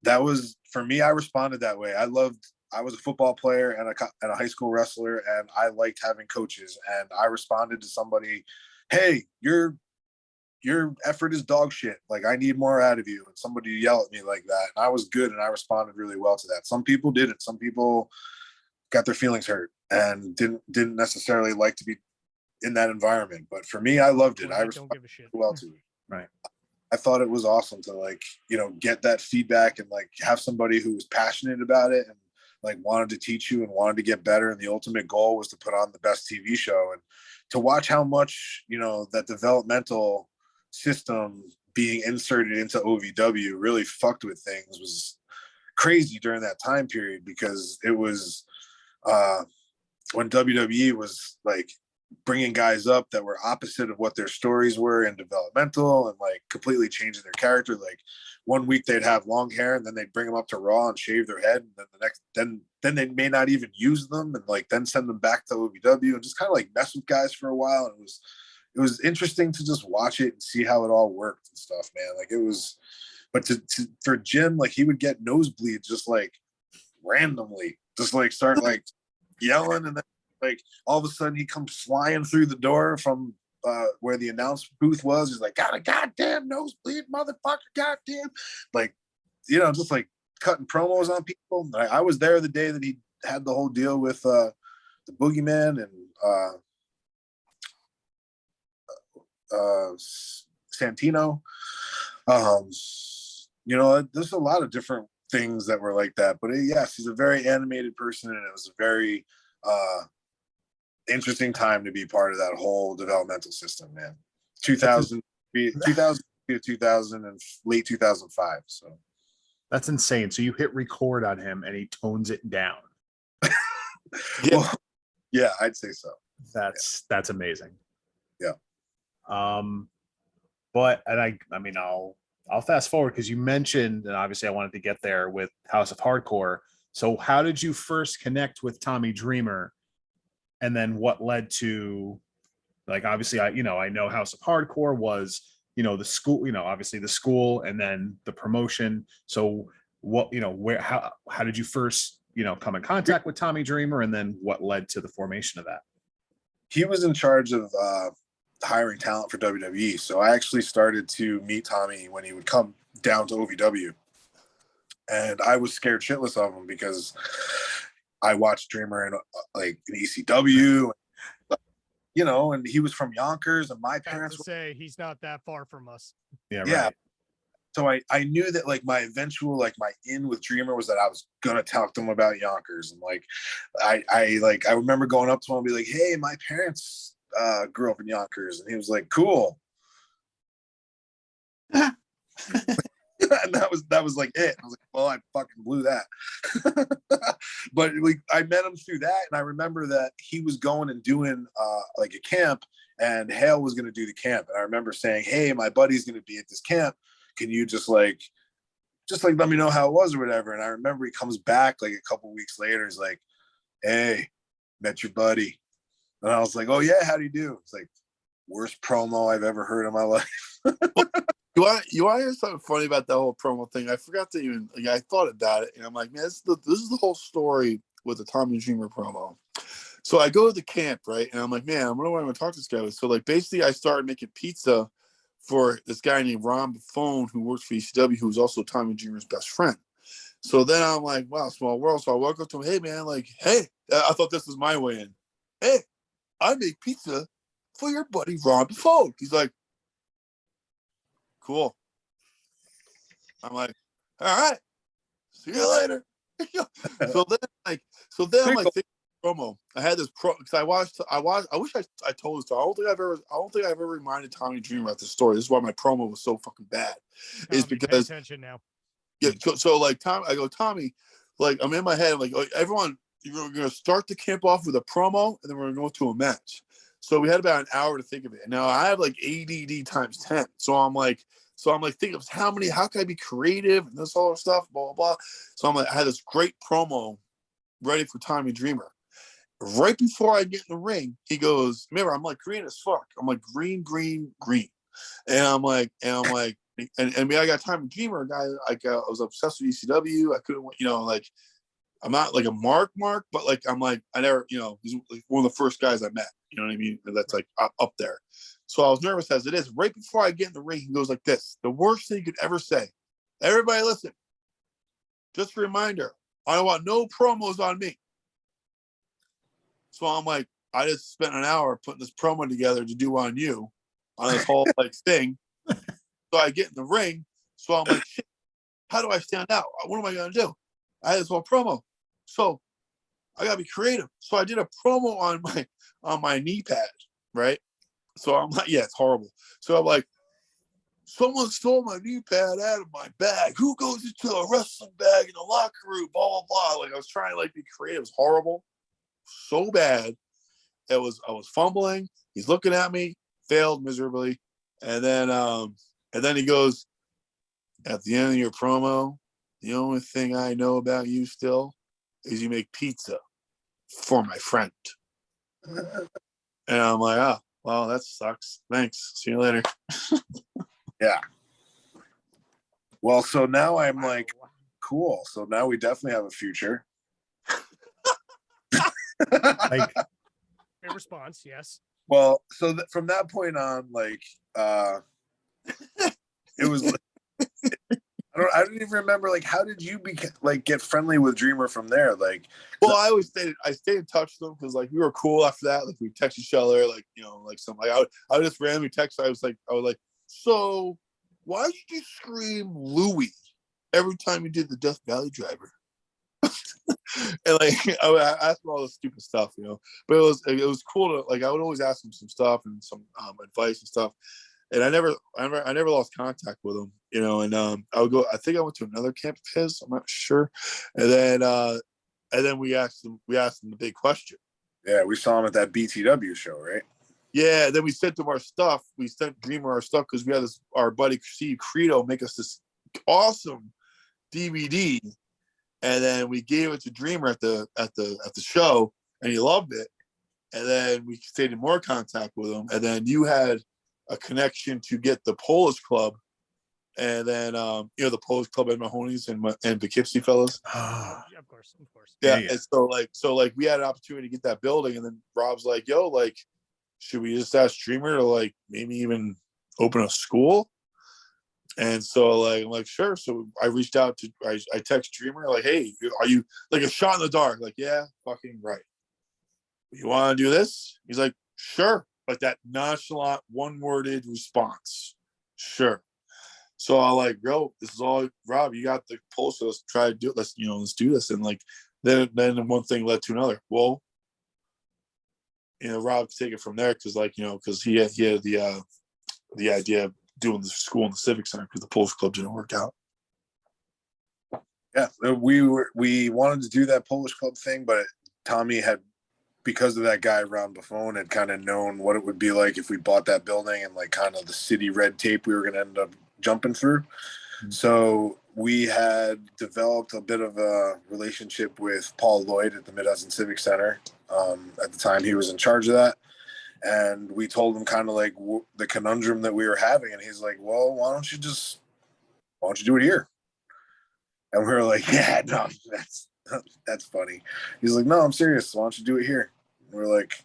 that was, for me, I responded that way. I was a football player and a high school wrestler, and I liked having coaches. And I responded to somebody, hey, your effort is dog shit. Like, I need more out of you. And somebody yell at me like that. And I was good, and I responded really well to that. Some people didn't. Some people got their feelings hurt and didn't necessarily like to be in that environment. But for me, I loved it. I responded well to it. Right. I thought it was awesome to get that feedback and like have somebody who was passionate about it and like wanted to teach you and wanted to get better. And the ultimate goal was to put on the best TV show, and to watch how much, that developmental system being inserted into OVW really fucked with things was crazy during that time period, because it was when WWE was like bringing guys up that were opposite of what their stories were in developmental and like completely changing their character. Like one week they'd have long hair and then they'd bring them up to Raw and shave their head. And then the next, then they may not even use them and like then send them back to OVW and just kind of like mess with guys for a while. And it was interesting to just watch it and see how it all worked and stuff, man. Like it was, but for Jim, like he would get nosebleeds just like randomly, just like start like yelling, and then like all of a sudden he comes flying through the door from where the announce booth was. He's like, got a goddamn nosebleed, motherfucker, goddamn. Like, just like cutting promos on people. I was there the day that he had the whole deal with the Boogeyman and Santino. there's a lot of different things that were like that, but yes, he's a very animated person, and it was a very interesting time to be part of that whole developmental system, man. 2000 to 2000 and late 2005. So That's insane. So you hit record on him and he tones it down. well, yeah, I'd say so. That's amazing. Yeah. But I mean I'll fast forward because you mentioned, and obviously I wanted to get there with House of Hardcore. So how did you first connect with Tommy Dreamer? And then what led to, like, obviously I know House of Hardcore was, the school, obviously the school and then the promotion. So what, how did you first, come in contact with Tommy Dreamer, and then what led to the formation of that? He was in charge of hiring talent for WWE. So I actually started to meet Tommy when he would come down to OVW. And I was scared shitless of him because I watched Dreamer in ECW, and he was from Yonkers, and my parents say he's not that far from us. Yeah. Yeah. Right. So I knew that my eventual, my in with Dreamer was that I was gonna talk to him about Yonkers. And I remember going up to him and be like, hey, my parents grew up in Yonkers. And he was like, cool. And that was it. I was like, well, I fucking blew that. But I met him through that, and I remember that he was going and doing a camp, and Hale was going to do the camp. And I remember saying, hey, my buddy's going to be at this camp. Can you just let me know how it was or whatever? And I remember he comes back a couple weeks later. He's like, hey, met your buddy. And I was like, oh yeah, how do you do? It's like, worst promo I've ever heard in my life. You want to hear something funny about that whole promo thing? I forgot to even, I thought about it, and I'm like, man, this is the whole story with the Tommy Dreamer promo. So I go to the camp, right? And I'm like, man, I wonder what I'm going to talk to this guy with. So basically I started making pizza for this guy named Ron Buffone, who works for ECW, who's also Tommy Dreamer's best friend. So then I'm like, wow, small world. So I walk up to him, hey man, hey, I thought this was my way in. Hey, I make pizza for your buddy Ron Buffone. He's like, cool. I'm like, all right, see you later. so then I'm like thinking promo. I had this because I wish I told this story. I don't think I've ever reminded Tommy Dreamer about this story. This is why my promo was so fucking bad. Is because pay attention now. Yeah, Tom, I go, Tommy, I'm in my head, I'm like, everyone, you're gonna start the camp off with a promo, and then we're gonna go to a match. So we had about an hour to think of it. And now I have ADD times 10. So I'm thinking of how can I be creative and this all stuff, blah, blah, blah. So I had this great promo ready for Tommy Dreamer. Right before I get in the ring, he goes, remember, I'm green as fuck. I'm green, green, green. And I'm like, and I got Tommy Dreamer, a guy, I was obsessed with ECW. I couldn't, I'm not a mark, but I never, he's one of the first guys I met. You know what I mean? That's up there. So I was nervous as it is. Right before I get in the ring, he goes like this. The worst thing you could ever say. Everybody listen. Just a reminder. I don't want no promos on me. So I'm like, I just spent an hour putting this promo together to do on you on this whole thing. So I get in the ring. So I'm like, shit, how do I stand out? What am I going to do? I had this whole promo. So I got to be creative. So I did a promo on my knee pad, right? So I'm like, yeah, it's horrible. So I'm like, someone stole my knee pad out of my bag. Who goes into a wrestling bag in the locker room? Blah, blah, blah. I was trying to be creative. It was horrible. So bad. I was fumbling. He's looking at me, failed miserably. And then he goes, at the end of your promo, the only thing I know about you still is you make pizza for my friend. And I'm like, oh, well, that sucks. Thanks. See you later. Yeah. Well, so now I'm cool. So now we definitely have a future. In response, yes. Well, so from that point on, it was. I don't even remember. How did you get friendly with Dreamer from there? Well, I stayed in touch with them because we were cool after that. We text each other, something. I would just randomly text. I was like, so why did you scream Louis every time you did the Death Valley Driver. And like I asked him all this stupid stuff, but it was cool to like I would always ask him some stuff and some advice and stuff, and I never lost contact with him, and I would go. I think I went to another camp of his. I'm not sure, and then we asked him the big question. Yeah, we saw him at that BTW show, right? Yeah, then we sent him our stuff. We sent Dreamer our stuff because we had our buddy Steve Credo make us this awesome DVD. And then we gave it to Dreamer at the show, and he loved it. And then we stayed in more contact with him. And then you had a connection to get the Polish Club, and then the Polish Club at Mahoney's and Poughkeepsie fellas. Yeah, of course. Yeah. And so we had an opportunity to get that building, and then Rob's like, "Yo, like, should we just ask Dreamer to like maybe even open a school?" And so I'm like, sure. So I reached out to, I text Dreamer like, hey, are you like a shot in the dark? Like, yeah, fucking right. You want to do this? He's like, sure. Like that nonchalant, one-worded response. Sure. So I like, bro, this is all, Rob, you got the pulse. So let's try to do it. Let's do this. And like, then one thing led to another. Well, Rob could take it from there. Cause cause he had the idea of doing the school in the Civic Center because the Polish Club didn't work out. Yeah, we wanted to do that Polish Club thing, but Tommy had, because of that guy around Buffon, had kind of known what it would be like if we bought that building and like kind of the city red tape we were going to end up jumping through. Mm-hmm. So we had developed a bit of a relationship with Paul Lloyd at the Mid-Hudson Civic Center. At the time he was in charge of that. And we told him kind of like the conundrum that we were having. And he's like, well, why don't you do it here? And we were like, yeah, no, that's funny. He's like, no, I'm serious. Why don't you do it here? And we're like,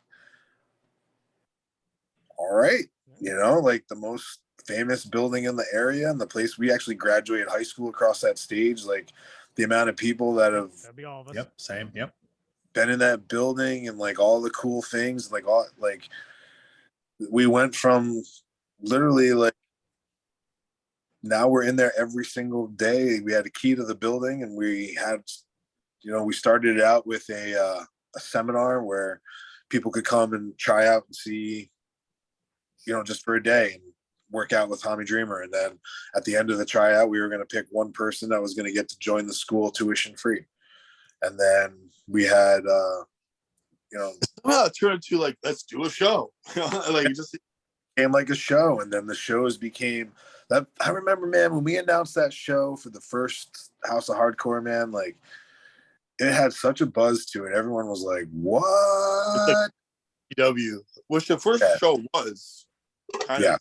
all right. Like the most famous building in the area and the place we actually graduated high school across that stage. Like the amount of people that have, that'd be all of us. Yep. Same. Yep. Been in that building and like all the cool things, like all like we went from literally like now we're in there every single day. We had a key to the building, and we had, we started it out with a seminar where people could come and try out and see, just for a day and work out with Tommy Dreamer. And then at the end of the tryout, we were going to pick one person that was going to get to join the school tuition free. And then we had, somehow it turned into like, let's do a show. Like it just became like a show. And then the shows became that. I remember, man, when we announced that show for the first House of Hardcore, man, like it had such a buzz to it. Everyone was like, what? PPW, which the first show was kind of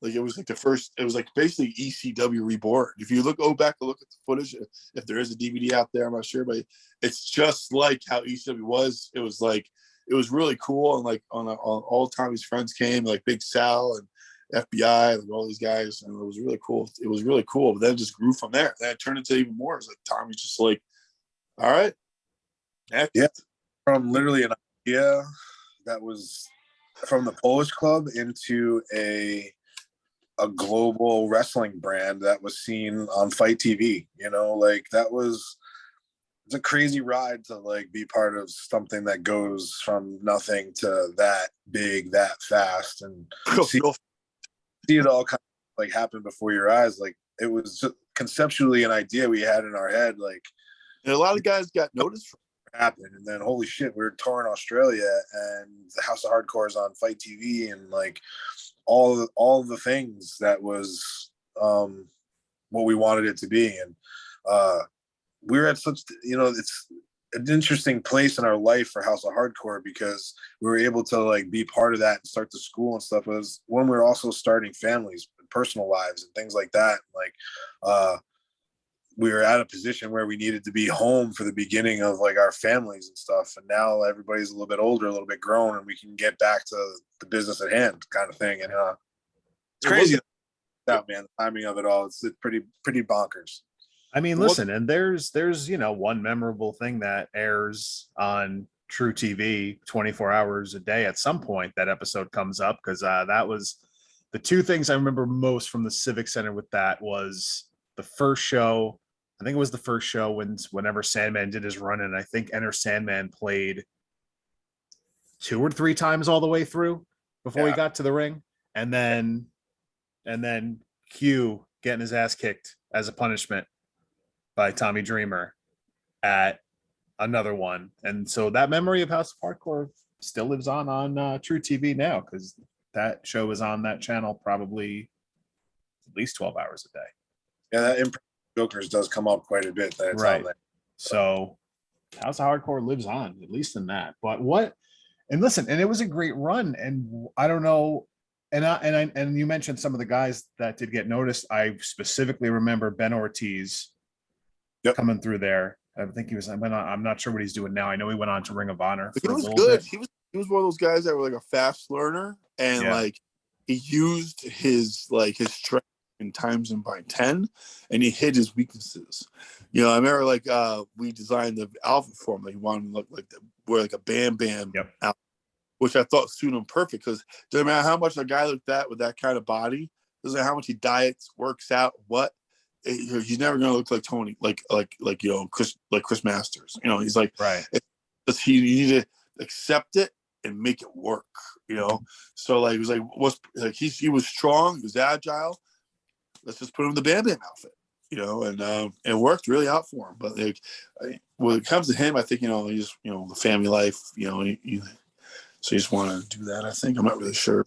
like it was like the first, it was like basically ECW reborn. If you go back and look at the footage, if there is a DVD out there, I'm not sure, but it's just like how ECW was. It was like, it was really cool. And like on all Tommy's friends came, like Big Sal and FBI, like all these guys. And it was really cool. It was really cool. But then it just grew from there. Then it turned into even more. It's like Tommy's just like, all right. Next. Yeah. From literally an idea that was from the Polish Club into a global wrestling brand that was seen on Fight TV, like that was, it's a crazy ride to like be part of something that goes from nothing to that big, that fast, and see it all kind of like happen before your eyes. Like it was conceptually an idea we had in our head, like, and a lot of guys got noticed for happened, and then holy shit, we were touring Australia and the House of Hardcore is on Fight TV, and like all the things that was what we wanted it to be. And we were at such, it's an interesting place in our life for House of Hardcore because we were able to like be part of that and start the school and stuff. It was when we were also starting families, personal lives and things like that. Like we were at a position where we needed to be home for the beginning of like our families and stuff. And now everybody's a little bit older, a little bit grown, and we can get back to the business at hand kind of thing. And it's crazy out, man, the timing of it all. It's pretty bonkers. I mean, listen, and there's one memorable thing that airs on True TV 24 hours a day. At some point that episode comes up because that was the two things I remember most from the Civic Center with that was the first show. I think it was the first show whenever Sandman did his run, and I think Enter Sandman played 2 or 3 times all the way through before he got to the ring, and then Q getting his ass kicked as a punishment by Tommy Dreamer at another one. And so that memory of House of Hardcore still lives on True TV now, because that show is on that channel probably at least 12 hours a day. Yeah, that Improv Jokers does come up quite a bit. That it's Right. on there. So House of Hardcore lives on, at least in that. But and listen, and it was a great run. And I don't know. And you mentioned some of the guys that did get noticed. I specifically remember Ben Ortiz coming through there. I think I'm not sure what he's doing now. I know he went on to Ring of Honor. He was good. He was one of those guys that were like a fast learner, and like he used his strength in times and by 10, and he hid his weaknesses. You know, I remember like we designed the outfit for him. Like he wanted to look like wear like a Bam Bam outfit, which I thought suited him perfect, because no matter how much a guy like that with that kind of body, doesn't matter how much he diets, works out, he's never gonna look like Tony, like Chris Masters. You know, he's like you need to accept it and make it work. You know, so like it was like he was strong, he was agile. Let's just put him in the Bam Bam outfit. You know, and it worked really out for him. But like when it comes to him, I think he's the family life. You know, so you just want to do that. I think I'm not really sure.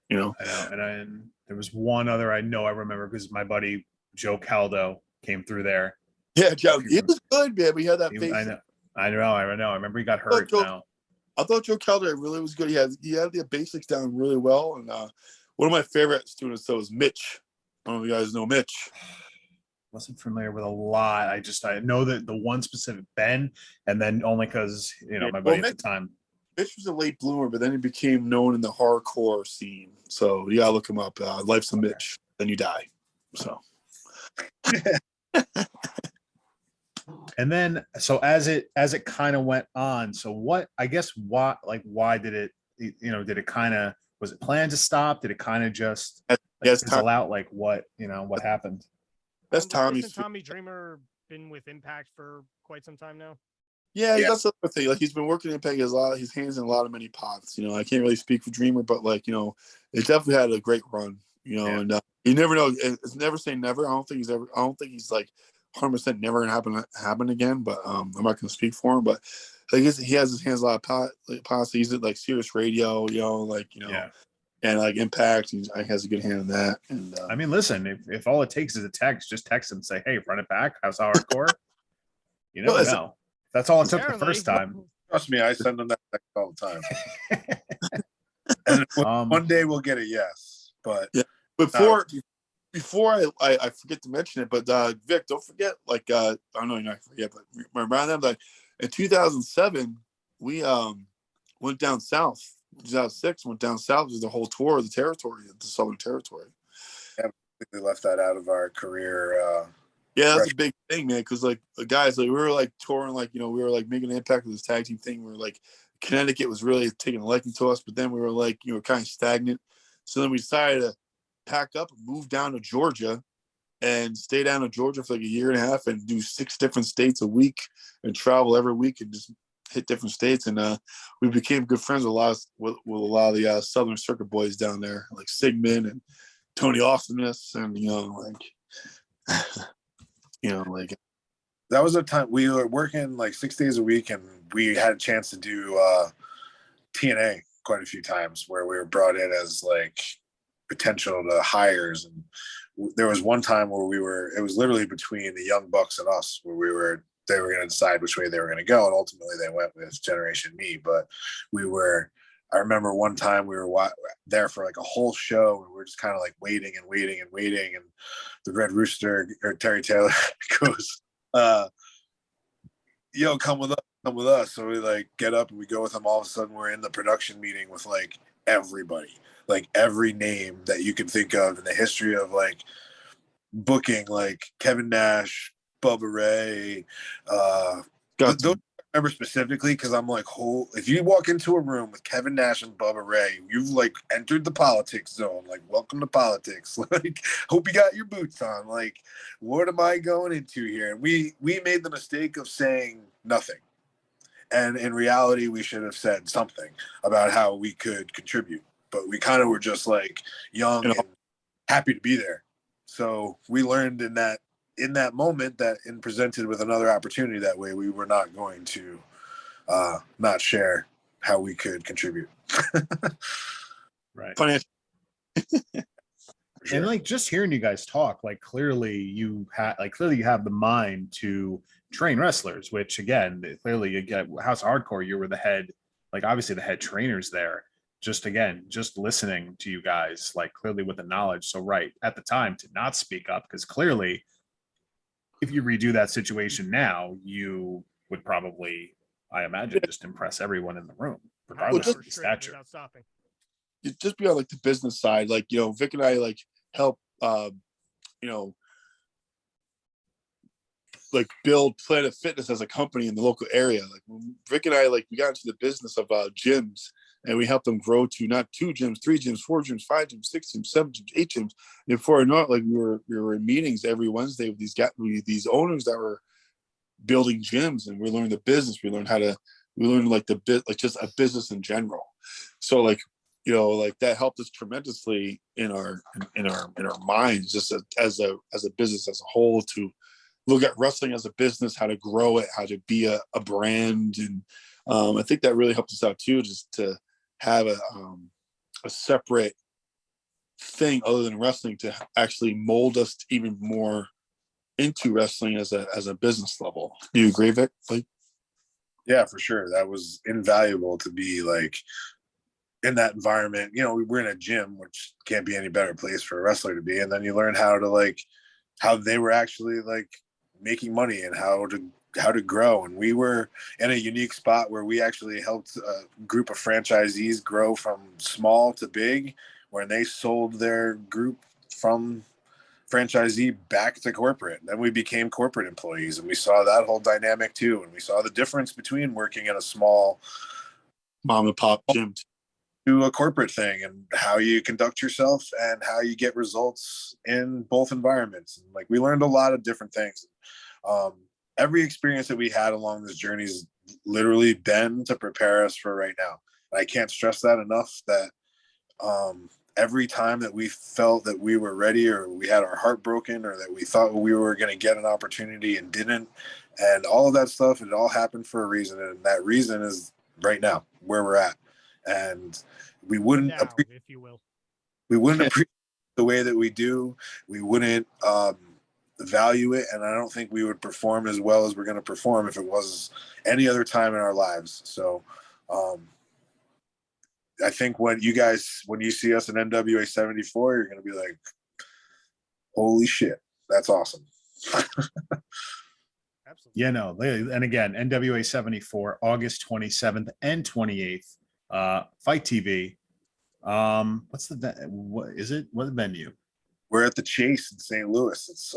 You know, and there was one other I remember, because my buddy Joe Caldo came through there. Yeah, Joe, he was good, man. We had that face. I know. I remember he got hurt. I thought Joe Caldo really was good. He had the basics down really well. And one of my favorite students though is Mitch. I don't know if you guys know Mitch. Wasn't familiar with a lot. I know that the one specific Ben, and then only because my buddy at the time. Mitch was a late bloomer, but then he became known in the hardcore scene. So you gotta look him up. Life's a Mitch, then you die. So. And then, so as it kind of went on, so why did it? Did it kind of, was it planned to stop? Did it kind of just fizzle out? Like what happened? That's Tommy Dreamer been with Impact for quite some time now. Yeah, that's the other thing. Like he's been working in Impact. He has his hands in a lot of many pots. You know, I can't really speak for Dreamer, but it definitely had a great run. And you never know. It's never say never. I don't think he's like 100% never gonna happen again. But I'm not gonna speak for him. But I guess he has his hands a lot of pots. He's at like Sirius Radio, and like Impact. He has a good hand in that. And I mean, listen, if all it takes is a text, just text him and say, "Hey, run it back. How's Hardcore?" You never know. That's all it took the first time. Trust me, I send them that text all the time. And one day we'll get a yes. But before I forget to mention it, but Vic, don't forget, I know you're not forget, but around them, like in 2007, we went down south. 2006 went down south to the whole tour of the territory, the Southern Territory. Yeah, we left that out of our career. Yeah, that's a big thing, man. Because like the guys, we were like touring, we were like making an impact with this tag team thing. We were like, Connecticut was really taking a liking to us, but then we were like, kind of stagnant. So then we decided to pack up and move down to Georgia and stay down in Georgia for like a year and a half and do 6 different states a week and travel every week and just hit different states. And we became good friends with a lot of the Southern Circuit boys down there, like Sigmund and Tony Awesomeness, and that was a time we were working like 6 days a week, and we had a chance to do TNA quite a few times, where we were brought in as like potential hires. And there was one time where it was literally between the Young Bucks and us, where they were going to decide which way they were going to go, and ultimately they went with Generation Me. But I remember one time we were there for like a whole show, and we were just kind of like waiting, and the Red Rooster, or Terry Taylor, goes, "Yo, come with us." So we like get up and we go with him. All of a sudden, we're in the production meeting with like everybody, like every name that you can think of in the history of like booking, like Kevin Nash, Bubba Ray, remember specifically because I'm like, if you walk into a room with Kevin Nash and Bubba Ray, you've like entered the politics zone. Like, welcome to politics. Like, hope you got your boots on. Like, what am I going into here? And we made the mistake of saying nothing. And in reality, we should have said something about how we could contribute. But we kind of were just like young and happy to be there. So we learned in that moment that in presented with another opportunity that way, we were not going to not share how we could contribute. Right. Financial. Sure. And like just hearing you guys talk, like clearly you have the mind to train wrestlers, which again, clearly you get House of Hardcore, you were the head, like obviously the head trainers there. Just listening to you guys, like clearly with the knowledge. So right at the time to not speak up, because clearly if you redo that situation now, you would probably, I imagine, just impress everyone in the room, regardless of the stature. Without stopping. Just be on like the business side, like, you know, Vic and I like help, you know, like build Planet Fitness as a company in the local area. Like Vic and I, like we got into the business of gyms, and we helped them grow to not 2 gyms, 3 gyms, 4 gyms, 5 gyms, 6 gyms, 7 gyms, 8 gyms. And before I know it, like we were in meetings every Wednesday with these owners that were building gyms, and we learned the business. We learned like just a business in general. So like, you know, like that helped us tremendously in our minds, just as a business as a whole, to look at wrestling as a business, how to grow it, how to be a brand. And I think that really helped us out too, just to have a separate thing other than wrestling to actually mold us even more into wrestling as a business level. Do you agree, Vic? Like, yeah, for sure. That was invaluable to be like in that environment. You know, we were in a gym, which can't be any better place for a wrestler to be. And then you learn how they were actually like making money and how to grow. And we were in a unique spot where we actually helped a group of franchisees grow from small to big, when they sold their group from franchisee back to corporate. Then we became corporate employees, and we saw that whole dynamic too. And we saw the difference between working in a small mom and pop gym to a corporate thing, and how you conduct yourself and how you get results in both environments. And like, we learned a lot of different things. Every experience that we had along this journey has literally been to prepare us for right now. And I can't stress that enough, that every time that we felt that we were ready, or we had our heart broken, or that we thought we were going to get an opportunity and didn't, and all of that stuff, it all happened for a reason. And that reason is right now where we're at. And we wouldn't if you will. We wouldn't appreciate the way that we do. We wouldn't value it. And I don't think we would perform as well as we're going to perform if it was any other time in our lives. So I think when you see us in NWA 74, you're going to be like, holy shit, that's awesome. Absolutely. Yeah, no. And again, NWA 74, August 27th and 28th, Fight TV. What's the venue? We're at the Chase in St. Louis. It's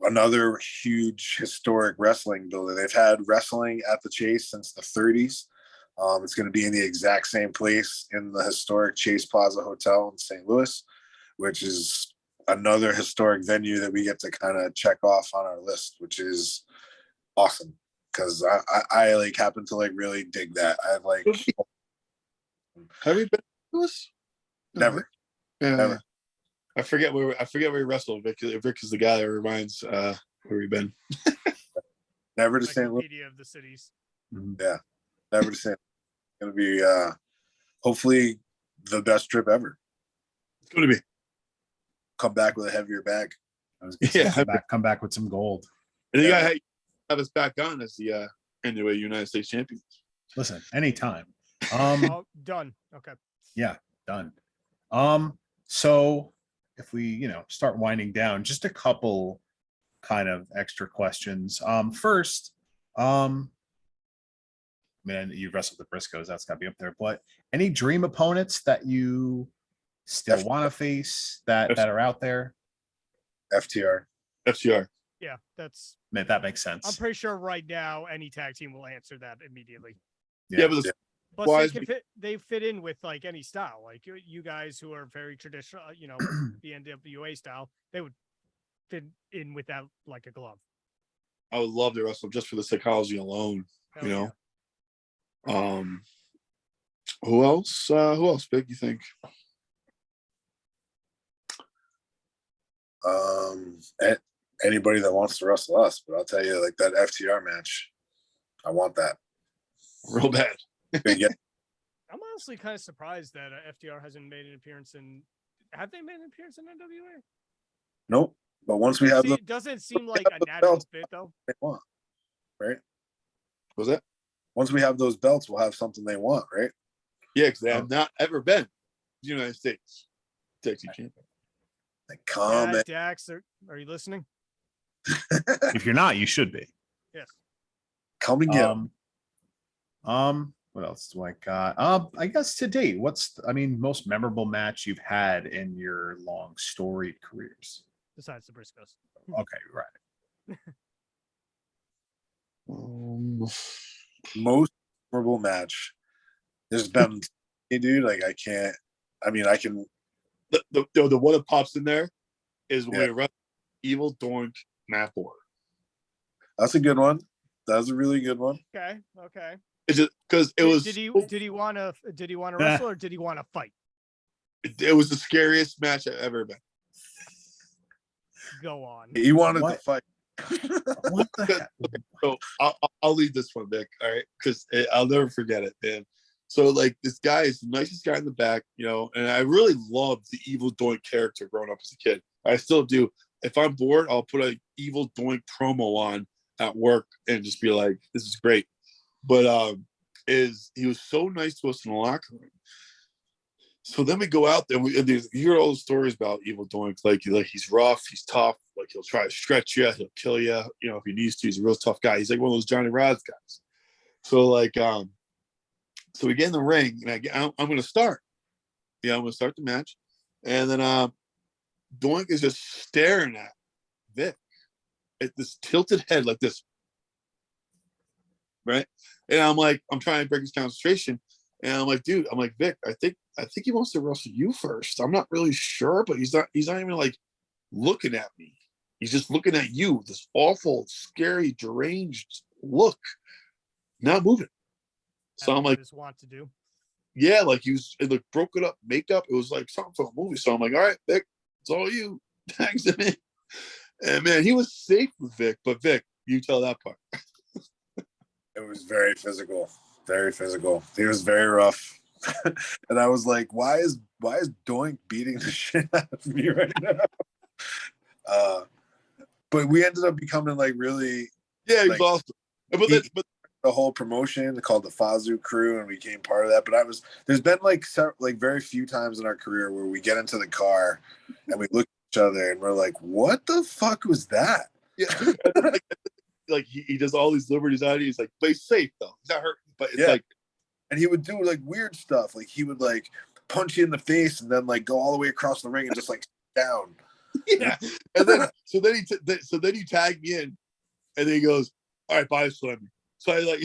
another huge historic wrestling building. They've had wrestling at the Chase since the 30s. It's going to be in the exact same place in the historic Chase Plaza Hotel in St. Louis, which is another historic venue that we get to kind of check off on our list, which is awesome, because I like happen to like really dig that. I like. Have you been to us? Never. Never. I forget where we wrestled. Vic is the guy that reminds where we've been. Never to St. Louis. Of the cities. Yeah, never to St. Louis. It's going to be hopefully the best trip ever. It's going to be. Come back with a heavier bag. I was gonna say, come back with some gold. And you gotta have us back on as the NWA United States champions. Listen, anytime. Done. Okay. Yeah, done. So if we, start winding down, just a couple kind of extra questions. First, man, you wrestled the Briscoes, that's gotta be up there. But any dream opponents that you still want to face that are out there? FTR. Yeah, that's That makes I'm sense. pretty sure right now any tag team will answer that immediately. Yeah, but the Plus, Wise they fit in with like any style. Like you guys who are very traditional, the NWA style, they would fit in with that like a glove. I would love to wrestle just for the psychology alone. Hell you know. yeah. Who else? Who else, Big? You think? Anybody that wants to wrestle us, but I'll tell you, like that FTR match, I want that Real bad. Yeah. I'm honestly kind of surprised that FTR hasn't made an appearance in. Have they made an appearance in NWA? Nope. But once we have it doesn't seem like a natural fit though. they want, right? Was that? Once we have those belts, we'll have something they want, right? Yeah, because they have not ever been the United States tag team champion. Like, comment. Dax, are you listening? If you're not, you should be. Yes. Come and get 'em. What else do I got? I guess to date, most memorable match you've had in your long storied careers? Besides the Briscoes. Okay, right. Most memorable match. There's been, dude, like I can. The one that pops in there is when we wrestled Evil Doink Matt Borg. That's a good one. That's a really good one. Okay. It's just because it was. Did he want to wrestle or did he want to fight? It was the scariest match I've ever been. Go on. He wanted to fight. What the heck? So I'll leave this one, Vic. All right, because I'll never forget it, man. So like this guy is the nicest guy in the back, and I really loved the Evil Doink character growing up as a kid. I still do. If I'm bored, I'll put an Evil Doink promo on at work and just be like, "This is great." But he was so nice to us in the locker room. So then we go out there, and you hear all the stories about Evil Doink, like he's rough, he's tough, like he'll try to stretch you, he'll kill you, if he needs to. He's a real tough guy. He's like one of those Johnny Rods guys. So so we get in the ring, and I'm going to start. Yeah, I'm going to start the match, and then Doink is just staring at Vic at this tilted head like this, right? And I'm trying to break his concentration, and I'm like, dude, Vic, I think he wants to wrestle you first. I'm not really sure, but he's not even like looking at me. He's just looking at you, this awful, scary, deranged look, not moving. So I'm like, just want to do. Yeah, like it broke it up, makeup. It was like something from a movie. So I'm like, all right, Vic, it's all you. Tags him in. And man, he was safe with Vic, but Vic, you tell that part. It was very physical. Very physical. He was very rough. And I was like, why is Doink beating the shit out of me right now? But we ended up becoming like really. Yeah, he was awesome. But the whole promotion called the Fazu crew, and we became part of that. But there's been like very few times in our career where we get into the car and we look at each other and we're like, what the fuck was that? Yeah. Like he does all these liberties out of he's like, play safe though. He's not hurt. But it's like, and he would do like weird stuff. Like he would like punch you in the face and then like go all the way across the ring and just like down. Yeah. And then so then he tagged me in, and then he goes, all right, bye, Slim. So I like,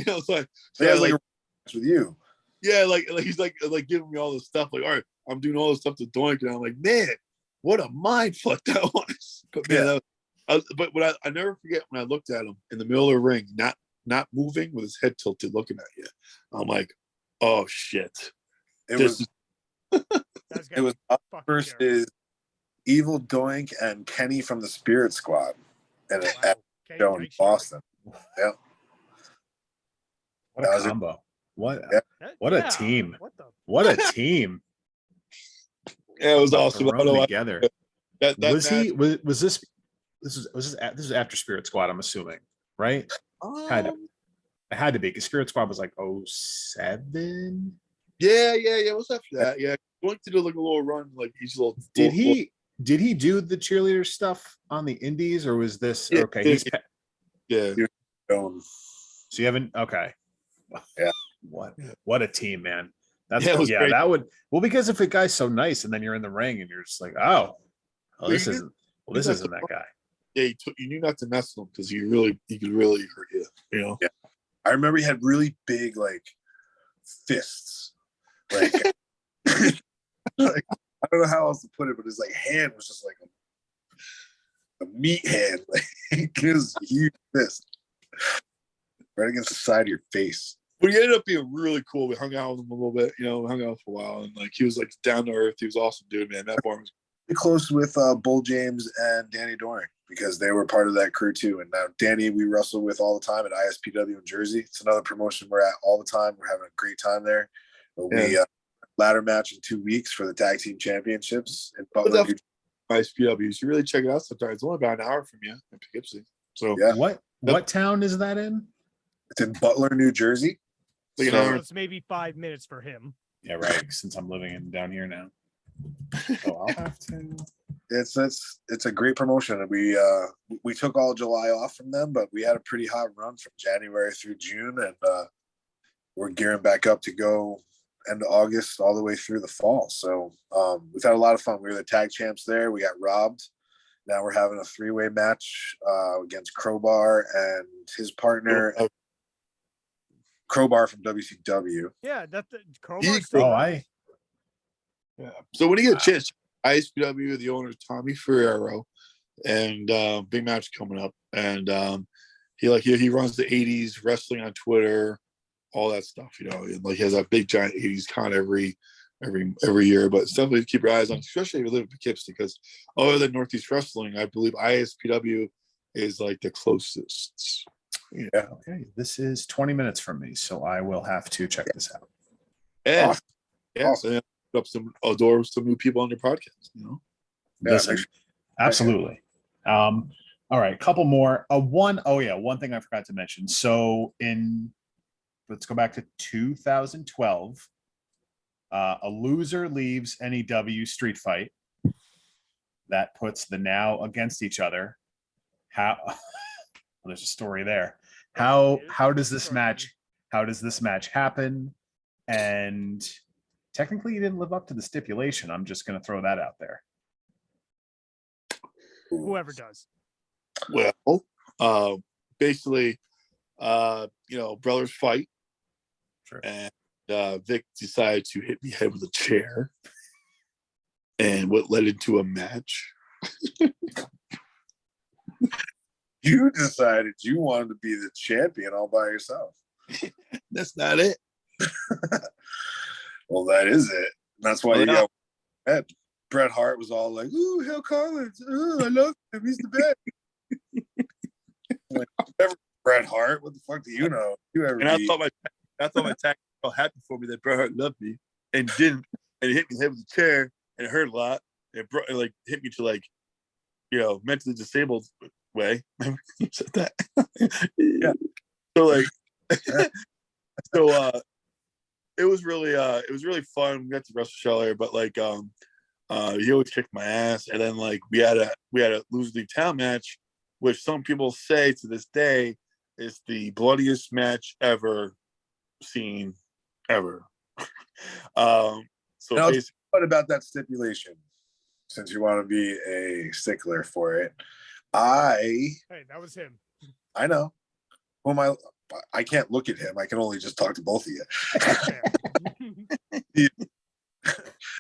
with you. Yeah, like he's like giving me all this stuff. Like, all right, I'm doing all this stuff to Doink, and I'm like, man, what a mind fuck that was. But man, but what I never forget when I looked at him in the middle of the ring, not moving with his head tilted, looking at you. I'm like, oh shit. It was us versus Evil Doink and Kenny from the Spirit Squad, and at show in Boston. Yeah. What a combo. What a team. What a team. Yeah, it was awesome. Together. Was this after Spirit Squad, I'm assuming, right? It had to be, because Spirit Squad was like 07. Yeah. It was after that. Yeah. Going to do like a little run, like each little. Did he do the cheerleader stuff on the indies, or was this okay? Yeah. So you haven't, okay. Yeah. What a team, man. That's great. That would, because if a guy's so nice and then you're in the ring and you're just like, this isn't that guy. Yeah, you knew not to mess with him because he could really hurt you. You know. Yeah. I remember he had really big like fists. Like, like I don't know how else to put it, but his like hand was just like a meat hand. Like his huge fist right against the side of your face. But he ended up being really cool. We hung out with him a little bit, hung out for a while, and like he was like down to earth. He was awesome, dude, man. That bar was close with Bull James and Danny Doring because they were part of that crew too. And now Danny, we wrestle with all the time at ISPW in Jersey. It's another promotion we're at all the time. We're having a great time there. We ladder match in 2 weeks for the tag team championships in Butler. ISPW. So really check it out sometimes. It's only about an hour from you in Poughkeepsie. So yeah. What town is that in? It's in Butler, New Jersey. So it's maybe 5 minutes for him. Yeah, right. Since I'm living down here now. So I'll have to. It's a great promotion. And we took all July off from them, but we had a pretty hot run from January through June, and we're gearing back up to go end of August all the way through the fall. So we've had a lot of fun. We were the tag champs there. We got robbed. Now we're having a 3-way match against Crowbar and his partner. Crowbar from WCW. Yeah, that's the Crowbar. Yeah. So when you get a chance, ISPW, the owner Tommy Ferrero, and big match coming up, and he runs the 80s wrestling on Twitter, all that stuff, and like he has a big giant 80s con every year. But it's definitely keep your eyes on, especially if you live in Poughkeepsie, because other than Northeast Wrestling, I believe ISPW is like the closest. Yeah. Okay. This is 20 minutes from me, so I will have to check this out. And awesome. Awesome. Up some doors to new people on your podcast. Listen, absolutely. All right, couple more. One thing I forgot to mention. So let's go back to 2012. A loser leaves NEW street fight. That puts the now against each other. There's a story there. How does this match happen? And technically, you didn't live up to the stipulation. I'm just going to throw that out there. Whoever does. Well, basically, brothers fight. Sure. And Vic decided to hit me head with a chair, and what led into a match. You decided you wanted to be the champion all by yourself. That's not it. Well, that is it. That's why Bret Hart was all like, "Ooh, Hale Collins. Ooh, I love him. He's the best." Like, whatever, Bret Hart. What the fuck do you know? I thought my tag was happy for me that Bret Hart loved me and didn't, and he hit me in the head with a chair, and it hurt a lot. It hit me to mentally disabled way. Remember you said that? Yeah. So it was really fun. We got to wrestle Scheller, but he always kicked my ass. And then we had a loser league town match, which some people say to this day is the bloodiest match ever seen ever. So what about that stipulation? Since you want to be a stickler for it, hey, that was him. I know. Well, I can't look at him. I can only just talk to both of you.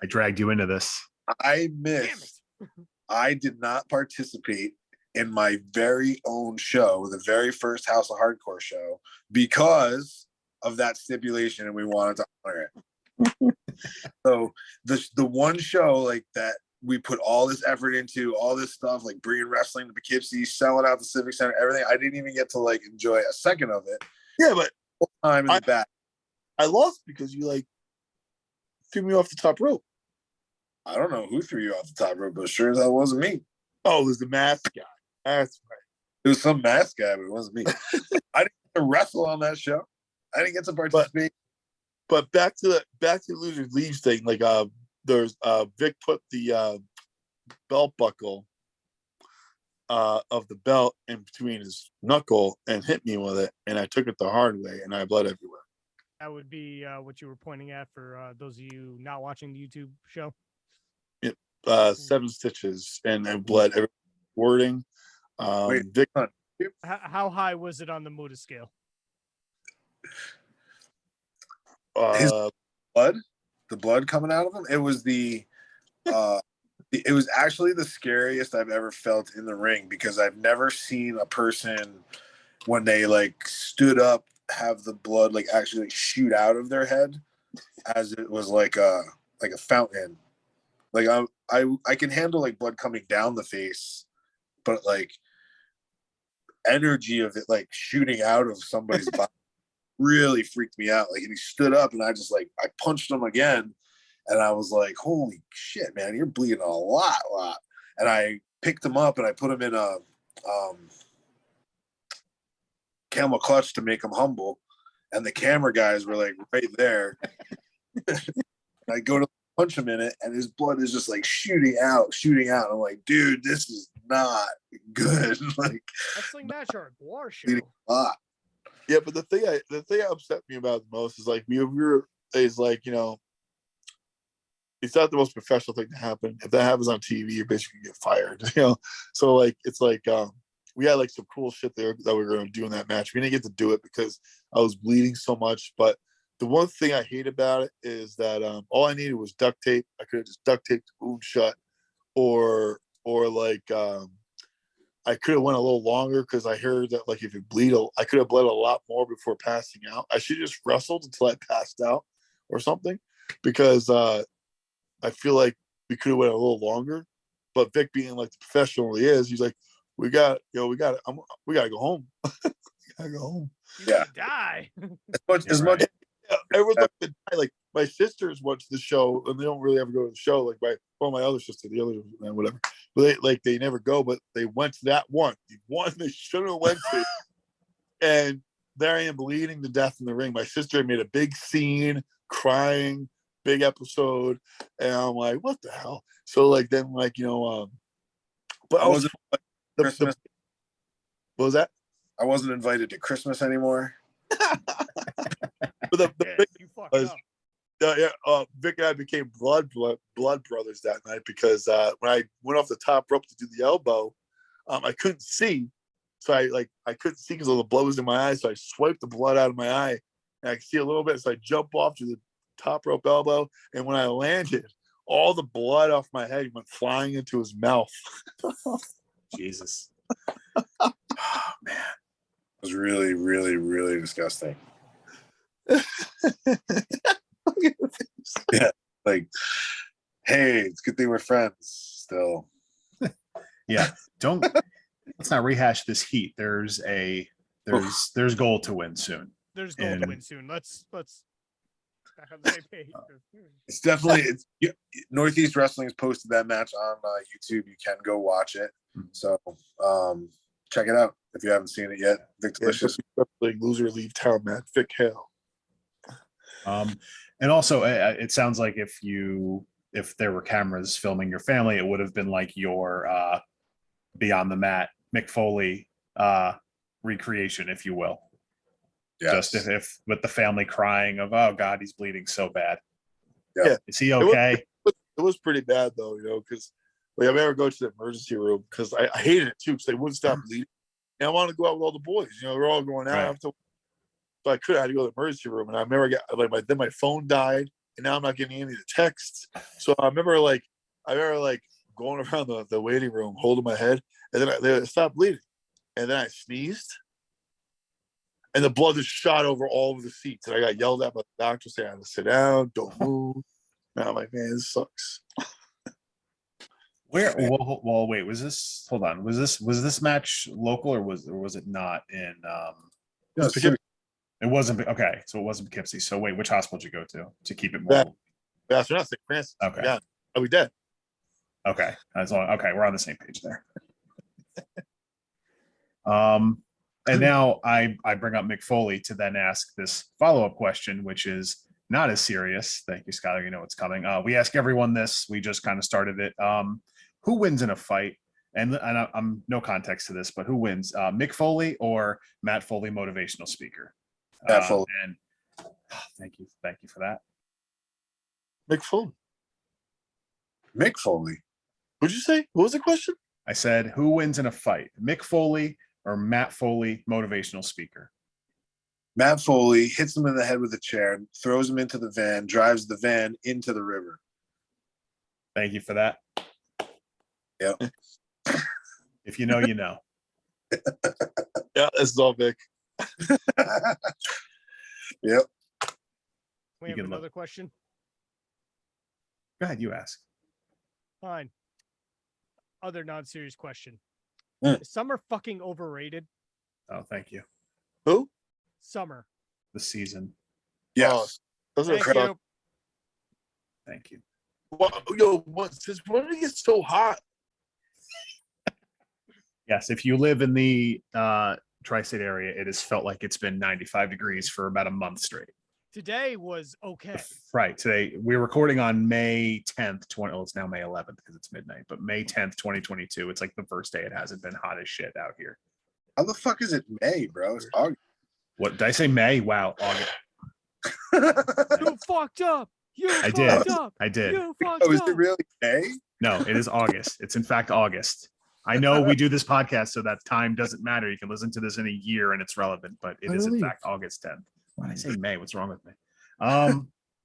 I dragged you into this. I did not participate in my very own show, the very first House of Hardcore show, because of that stipulation, and we wanted to honor it. So the one show that we put all this effort into, all this stuff, bringing wrestling to Poughkeepsie, selling out the Civic Center, everything. I didn't even get to enjoy a second of it. Yeah, but time in the back. I lost because you threw me off the top rope. I don't know who threw you off the top rope, but sure as hell wasn't me. Oh, it was the mask guy. That's right. It was some mask guy, but it wasn't me. I didn't get to wrestle on that show. I didn't get to participate. But back to the losers leaves thing. There's Vic put the belt buckle of the belt in between his knuckle and hit me with it, and I took it the hard way, and I bled everywhere. That would be what you were pointing at for those of you not watching the YouTube show. Yep, 7 stitches, and I bled every wording. Wait, Vic, hold How high was it on the Muda scale? his blood, the blood coming out of him. It was it was actually the scariest I've ever felt in the ring, because I've never seen a person when they like stood up have the blood like actually like shoot out of their head, as it was like a fountain. Like I can handle like blood coming down the face, but like energy of it like shooting out of somebody's body really freaked me out. Like, and he stood up, and I punched him again, and I was like, "Holy shit, man, you're bleeding a lot." And I picked him up and I put him in a camel clutch to make him humble, and the camera guys were like right there. I go to punch him in it, and his blood is just like shooting out. I'm like, dude, this is not good. Like, Wrestling match or a war show? bleeding a lot. yeah, but the thing that upset me about the most is like we were is like, you know, it's not the most professional thing to happen. If that happens on TV, you basically get fired. You know, so like it's like we had like some cool shit there that we were going to do in that match. We didn't get to do it because I was bleeding so much. But the one thing I hate about it is that all I needed was duct tape. I could have just duct taped the wound shut, or like I could have went a little longer, because I heard that like if you bleed, I could have bled a lot more before passing out. I should have just wrestled until I passed out or something, because I feel like we could have went a little longer. But Vic, being like the professional he is, he's like, we got to go home. Gotta go home. You Yeah. could die. As much Yeah, everyone's like, to die. Like my sisters went to the show, and they don't really ever go to the show. Like my other sister, the other whatever, but they never go. But they went to that one, the one they shouldn't have went to, and there I am bleeding to death in the ring. My sister had made a big scene, crying, big episode, and I'm like, what the hell? So like then like, you know, but I wasn't Christmas. What was that? I wasn't invited to Christmas anymore. But the Yeah, big you fucked was- up. Vic and I became blood brothers that night, because when I went off the top rope to do the elbow, I couldn't see, so I couldn't see because all the blood was in my eye. So I swiped the blood out of my eye, and I could see a little bit. So I jump off to the top rope elbow, and when I landed, all the blood off my head went flying into his mouth. Jesus. Oh, man, it was really, really, really disgusting. Yeah, like, hey, it's a good thing we're friends still. Yeah. Let's not rehash this heat. There's goal to win soon. There's gold to And- win soon. Let's back on the same page. It's definitely Northeast Wrestling has posted that match on YouTube. You can go watch it. So check it out if you haven't seen it yet. Vik Dalishus. Loser leave town match. Vic Hale. And also, it sounds like if there were cameras filming your family, it would have been like your Beyond the Mat Mick Foley recreation, if you will. Yes. Just if with the family crying of, oh God, he's bleeding so bad. Yeah. Is he okay? It was pretty bad though, you know, because like I remember going to the emergency room because I hated it too, because they wouldn't stop bleeding. And I wanted to go out with all the boys, you know, they're all going out. Right. So I could. I had to go to the emergency room, and I remember then my phone died, and now I'm not getting any of the texts. So I remember going around the waiting room, holding my head, and then they stopped bleeding, and then I sneezed, and the blood just shot over all of the seats, and I got yelled at by the doctor saying I had to sit down, don't move. And I'm like, man, this sucks. Where? Well, wait. Hold on. Was this match local or was it not in? Yeah, so- It wasn't. Okay, so it wasn't Poughkeepsie. So wait, which hospital did you go to keep it more? That's not St. Francis. Okay. Yeah, are we dead? Okay, okay, we're on the same page there. And now I bring up Mick Foley to then ask this follow-up question, which is not as serious. Thank you, Skylar. You know what's coming. We ask everyone this. We just kind of started it. Who wins in a fight? And I'm no context to this, but who wins? Mick Foley or Matt Foley, motivational speaker? Matt Foley. And thank you for that. Mick Foley. Mick Foley. What'd you say? What was the question? I said, who wins in a fight, Mick Foley or Matt Foley, motivational speaker? Matt Foley hits him in the head with a chair, throws him into the van, drives the van into the river. Thank you for that. Yep. If you know, you know. Yeah, this is all Vic. Yep. We You have can another look. question. Go ahead, you ask. Fine. Other non-serious question. Mm. Is summer fucking overrated? Oh, thank you. Who? Summer. The season. Yes. Those are Thank crap. you. Thank you. Since when did it get so hot? Yes, if you live in the tri-state area, it has felt like it's been 95 degrees for about a month straight. Today was okay. Right. Today we're recording on May 10th, it's now May 11th because it's midnight, but May 10th, 2022. It's like the first day it hasn't been hot as shit out here. How the fuck is it May, bro? It's August. What did I say? May? Wow, August. You fucked up. You I fucked did. up. I did. You fucked Oh, is up. it really May? No, it is August. It's in fact August. I know we do this podcast so that time doesn't matter. You can listen to this in a year and it's relevant, but it is in fact August 10th. Why did I say May? What's wrong with me?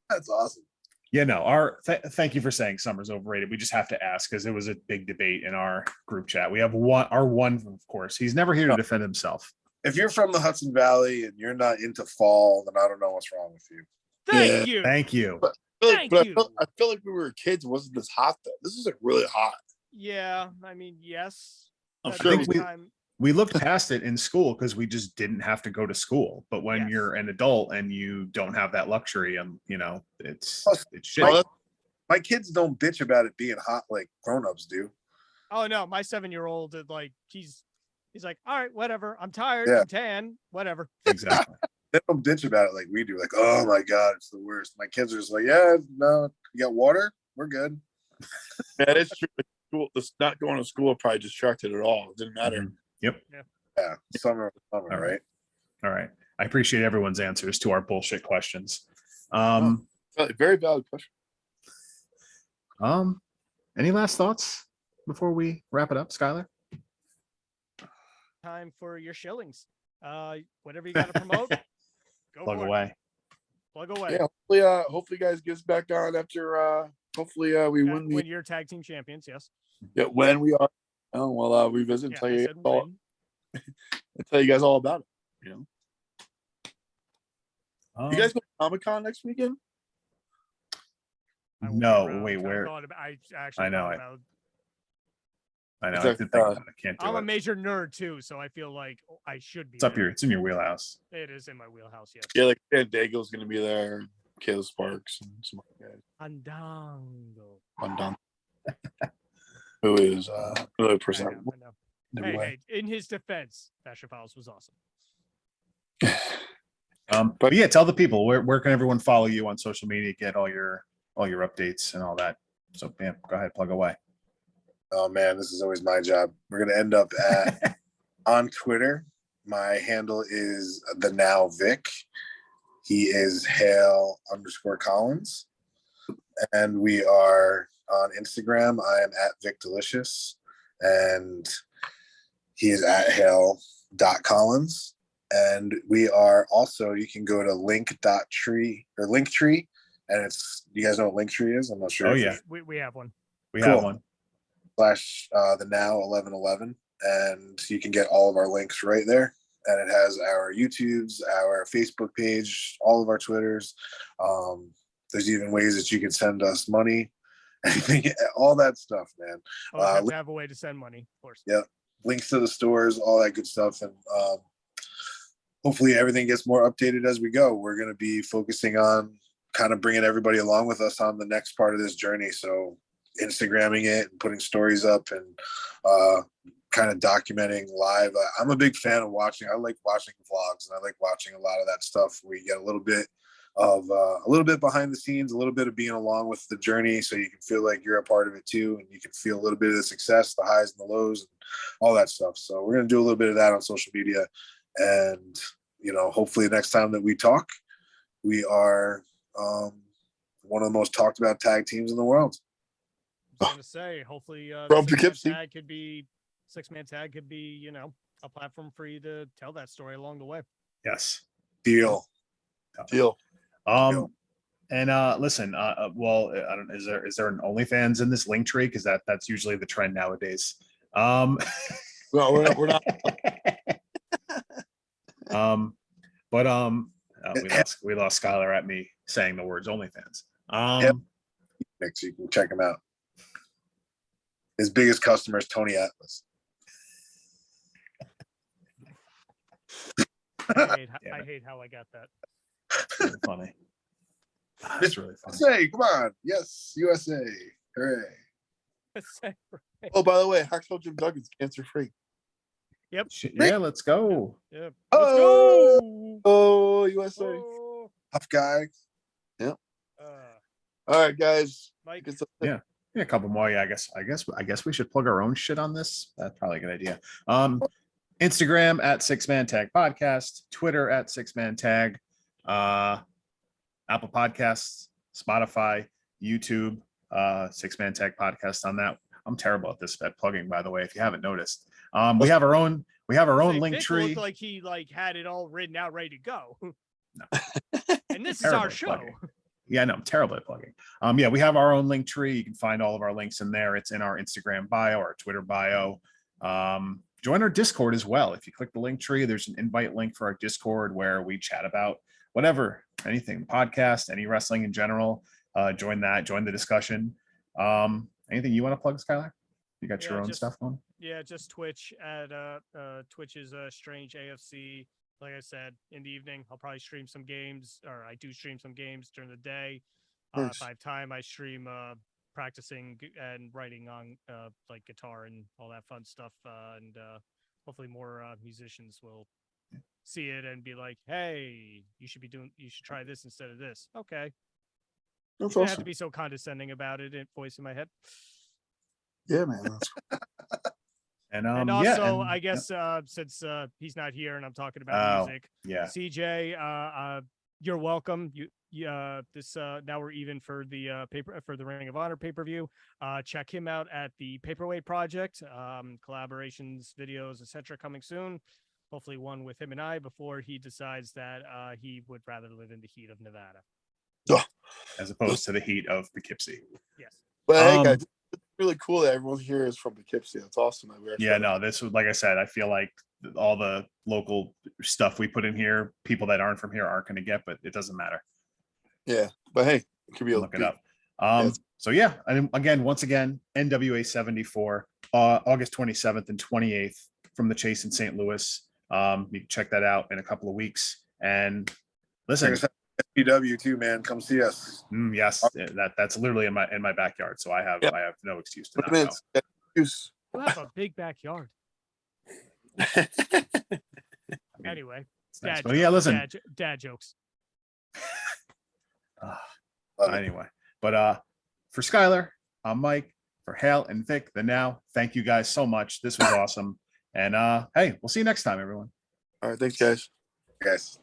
That's awesome. Yeah, no, thank you for saying summer's overrated. We just have to ask because it was a big debate in our group chat. We have one, of course. He's never here to defend himself. If you're from the Hudson Valley and you're not into fall, then I don't know what's wrong with you. Thank you. Thank you. Thank you. I feel like when we were kids, it wasn't this hot though. This is like really hot. Yeah, I mean, yes. I'm At sure the we- same time, We looked past it in school because we just didn't have to go to school. But when Yes. you're an adult and you don't have that luxury, and it's shit. Like, my kids don't bitch about it being hot like grown-ups do. oh no, my 7-year-old, like he's like, all right, whatever. I'm tired. Yeah. I'm tan. Whatever. Exactly. They don't bitch about it like we do. Like, oh my god, it's the worst. My kids are just like, yeah, no, you got water, we're good. Yeah, it's true. This not going to school probably distracted at all. It didn't matter. Mhm. Yep. Yeah, summer, All right? right. All right. I appreciate everyone's answers to our bullshit questions. Very valid question. Any last thoughts before we wrap it up, Skylar? Time for your shillings. Whatever you got to promote, go Plug for it. away. Plug away. Yeah, hopefully guys gets back on after hopefully we Yeah, win when you're tag team champions, yes. when we are. Oh well, revisit and Yeah, tell I you said all, when. tell you guys all about it. You Um, guys go to Comic-Con next weekend? I won't be no, around. wait, where? I actually I know, thought I about. I know. Is I that, did think about it. I can't do I'm a it. major nerd too, so I feel like I should be. It's up there. your. It's in your wheelhouse. It is in my wheelhouse, yes. Yeah, like Dan Dago's gonna be there, Caleb Sparks, and some other guys. Andango. Undone. Who is another I person? know, I know. Hey, in his defense, Fashion Files was awesome. But yeah, tell the people where can everyone follow you on social media, get all your updates and all that. So yeah, go ahead, plug away. Oh man, this is always my job. We're gonna end up at on Twitter. My handle is the now Vic. He is Hale _Collins. And we are on Instagram. I am at Vik Dalishus. And he is at Hale.Collins. And we are also, you can go to link.tree or Linktree. And it's, you guys know what Linktree is? I'm not sure. Oh yeah, We have one. we Cool. have one. / the now 1111, and you can get all of our links right there. And it has our YouTubes, our Facebook page, all of our Twitters. There's even ways that you can send us money, anything, all that stuff, man. Oh, have to have a way to send money, of course. Yeah, links to the stores, all that good stuff, and hopefully everything gets more updated as we go. We're going to be focusing on kind of bringing everybody along with us on the next part of this journey. So Instagramming it and putting stories up and kind of documenting live. I'm a big fan of watching. I like watching vlogs, and I like watching a lot of that stuff where you get a little bit behind the scenes, a little bit of being along with the journey, so you can feel like you're a part of it too, and you can feel a little bit of the success, the highs and the lows, and all that stuff. So we're going to do a little bit of that on social media, and hopefully next time that we talk, we are one of the most talked about tag teams in the world. was gonna say, hopefully, From the Poughkeepsie. six-man tag could be, a platform for you to tell that story along the way. Yes. Deal. Deal. And listen, well, I don't. Is there an OnlyFans in this link tree? Because that's usually the trend nowadays. Well, we're not. We lost Skylar at me saying the words OnlyFans. Next, you can check him out. His biggest customer is Tony Atlas. I hate how I got that. It's really funny. It's really funny. USA, come on. Yes, USA. Hooray. Oh, by the way, Hacksaw Jim Duggan's cancer free. Yep. Yeah, let's go. Yep. Let's Oh! go. Oh, USA. Oh. Tough guy. All right, guys. Mike. Yeah, a couple more. Yeah, I guess we should plug our own shit on this. That's probably a good idea. Instagram at 6man Tag Podcast, Twitter at 6man Tag, Apple Podcasts, Spotify, YouTube, 6man Tag Podcast on that. I'm terrible at this at plugging, by the way, if you haven't noticed. We have our own link Vic tree. looked like he had it all written out, ready to go. No. And this is Terrible our at show. plugging. Yeah, no, I'm terrible at plugging. Yeah, we have our own link tree. You can find all of our links in there. It's in our Instagram bio, our Twitter bio. Join our Discord as well. If you click the link tree, there's an invite link for our Discord where we chat about whatever, anything, podcast, any wrestling in general. Join that, join the discussion. Anything you want to plug, Skylar? You got your own stuff going? Yeah, just Twitch at Twitch is Strange AFC. Like I said, in the evening, I'll probably stream some games, or I do stream some games during the day. Nice. If I have time, I stream practicing and writing on like guitar and all that fun stuff. And hopefully more musicians will see it and be like, "Hey, you should try this instead of this." Okay. That's You don't have awesome. to be so condescending about it. Voice in my head. Yeah, man. That's cool. And also, I guess since he's not here and I'm talking about music, yeah, CJ, you're welcome. This now we're even for the Ring of Honor pay-per-view. Check him out at the Paperweight Project. Collaborations, videos, etc. coming soon. Hopefully one with him and I before he decides that he would rather live in the heat of Nevada. as opposed to the heat of Poughkeepsie. Yes. But hey, guys, it's really cool that everyone here is from Poughkeepsie. That's awesome. This was, like I said, I feel like all the local stuff we put in here, people that aren't from here aren't going to get, but it doesn't matter. Yeah, but hey, it could be Look it up. So yeah, and once again, NWA 74, August 27th and 28th from the Chase in St. Louis. You can check that out in a couple of weeks. And listen, PPW too, man. Come see us. Yes, that's literally in my backyard, so I have no excuse to not go. You have a big backyard. Anyway, nice. But yeah, listen, dad jokes. Anyway, but for Skylar, I'm Mike. For Hale and Vic, the Now, thank you guys so much. This was awesome. And hey, we'll see you next time, everyone. All right, thanks, guys. Guys.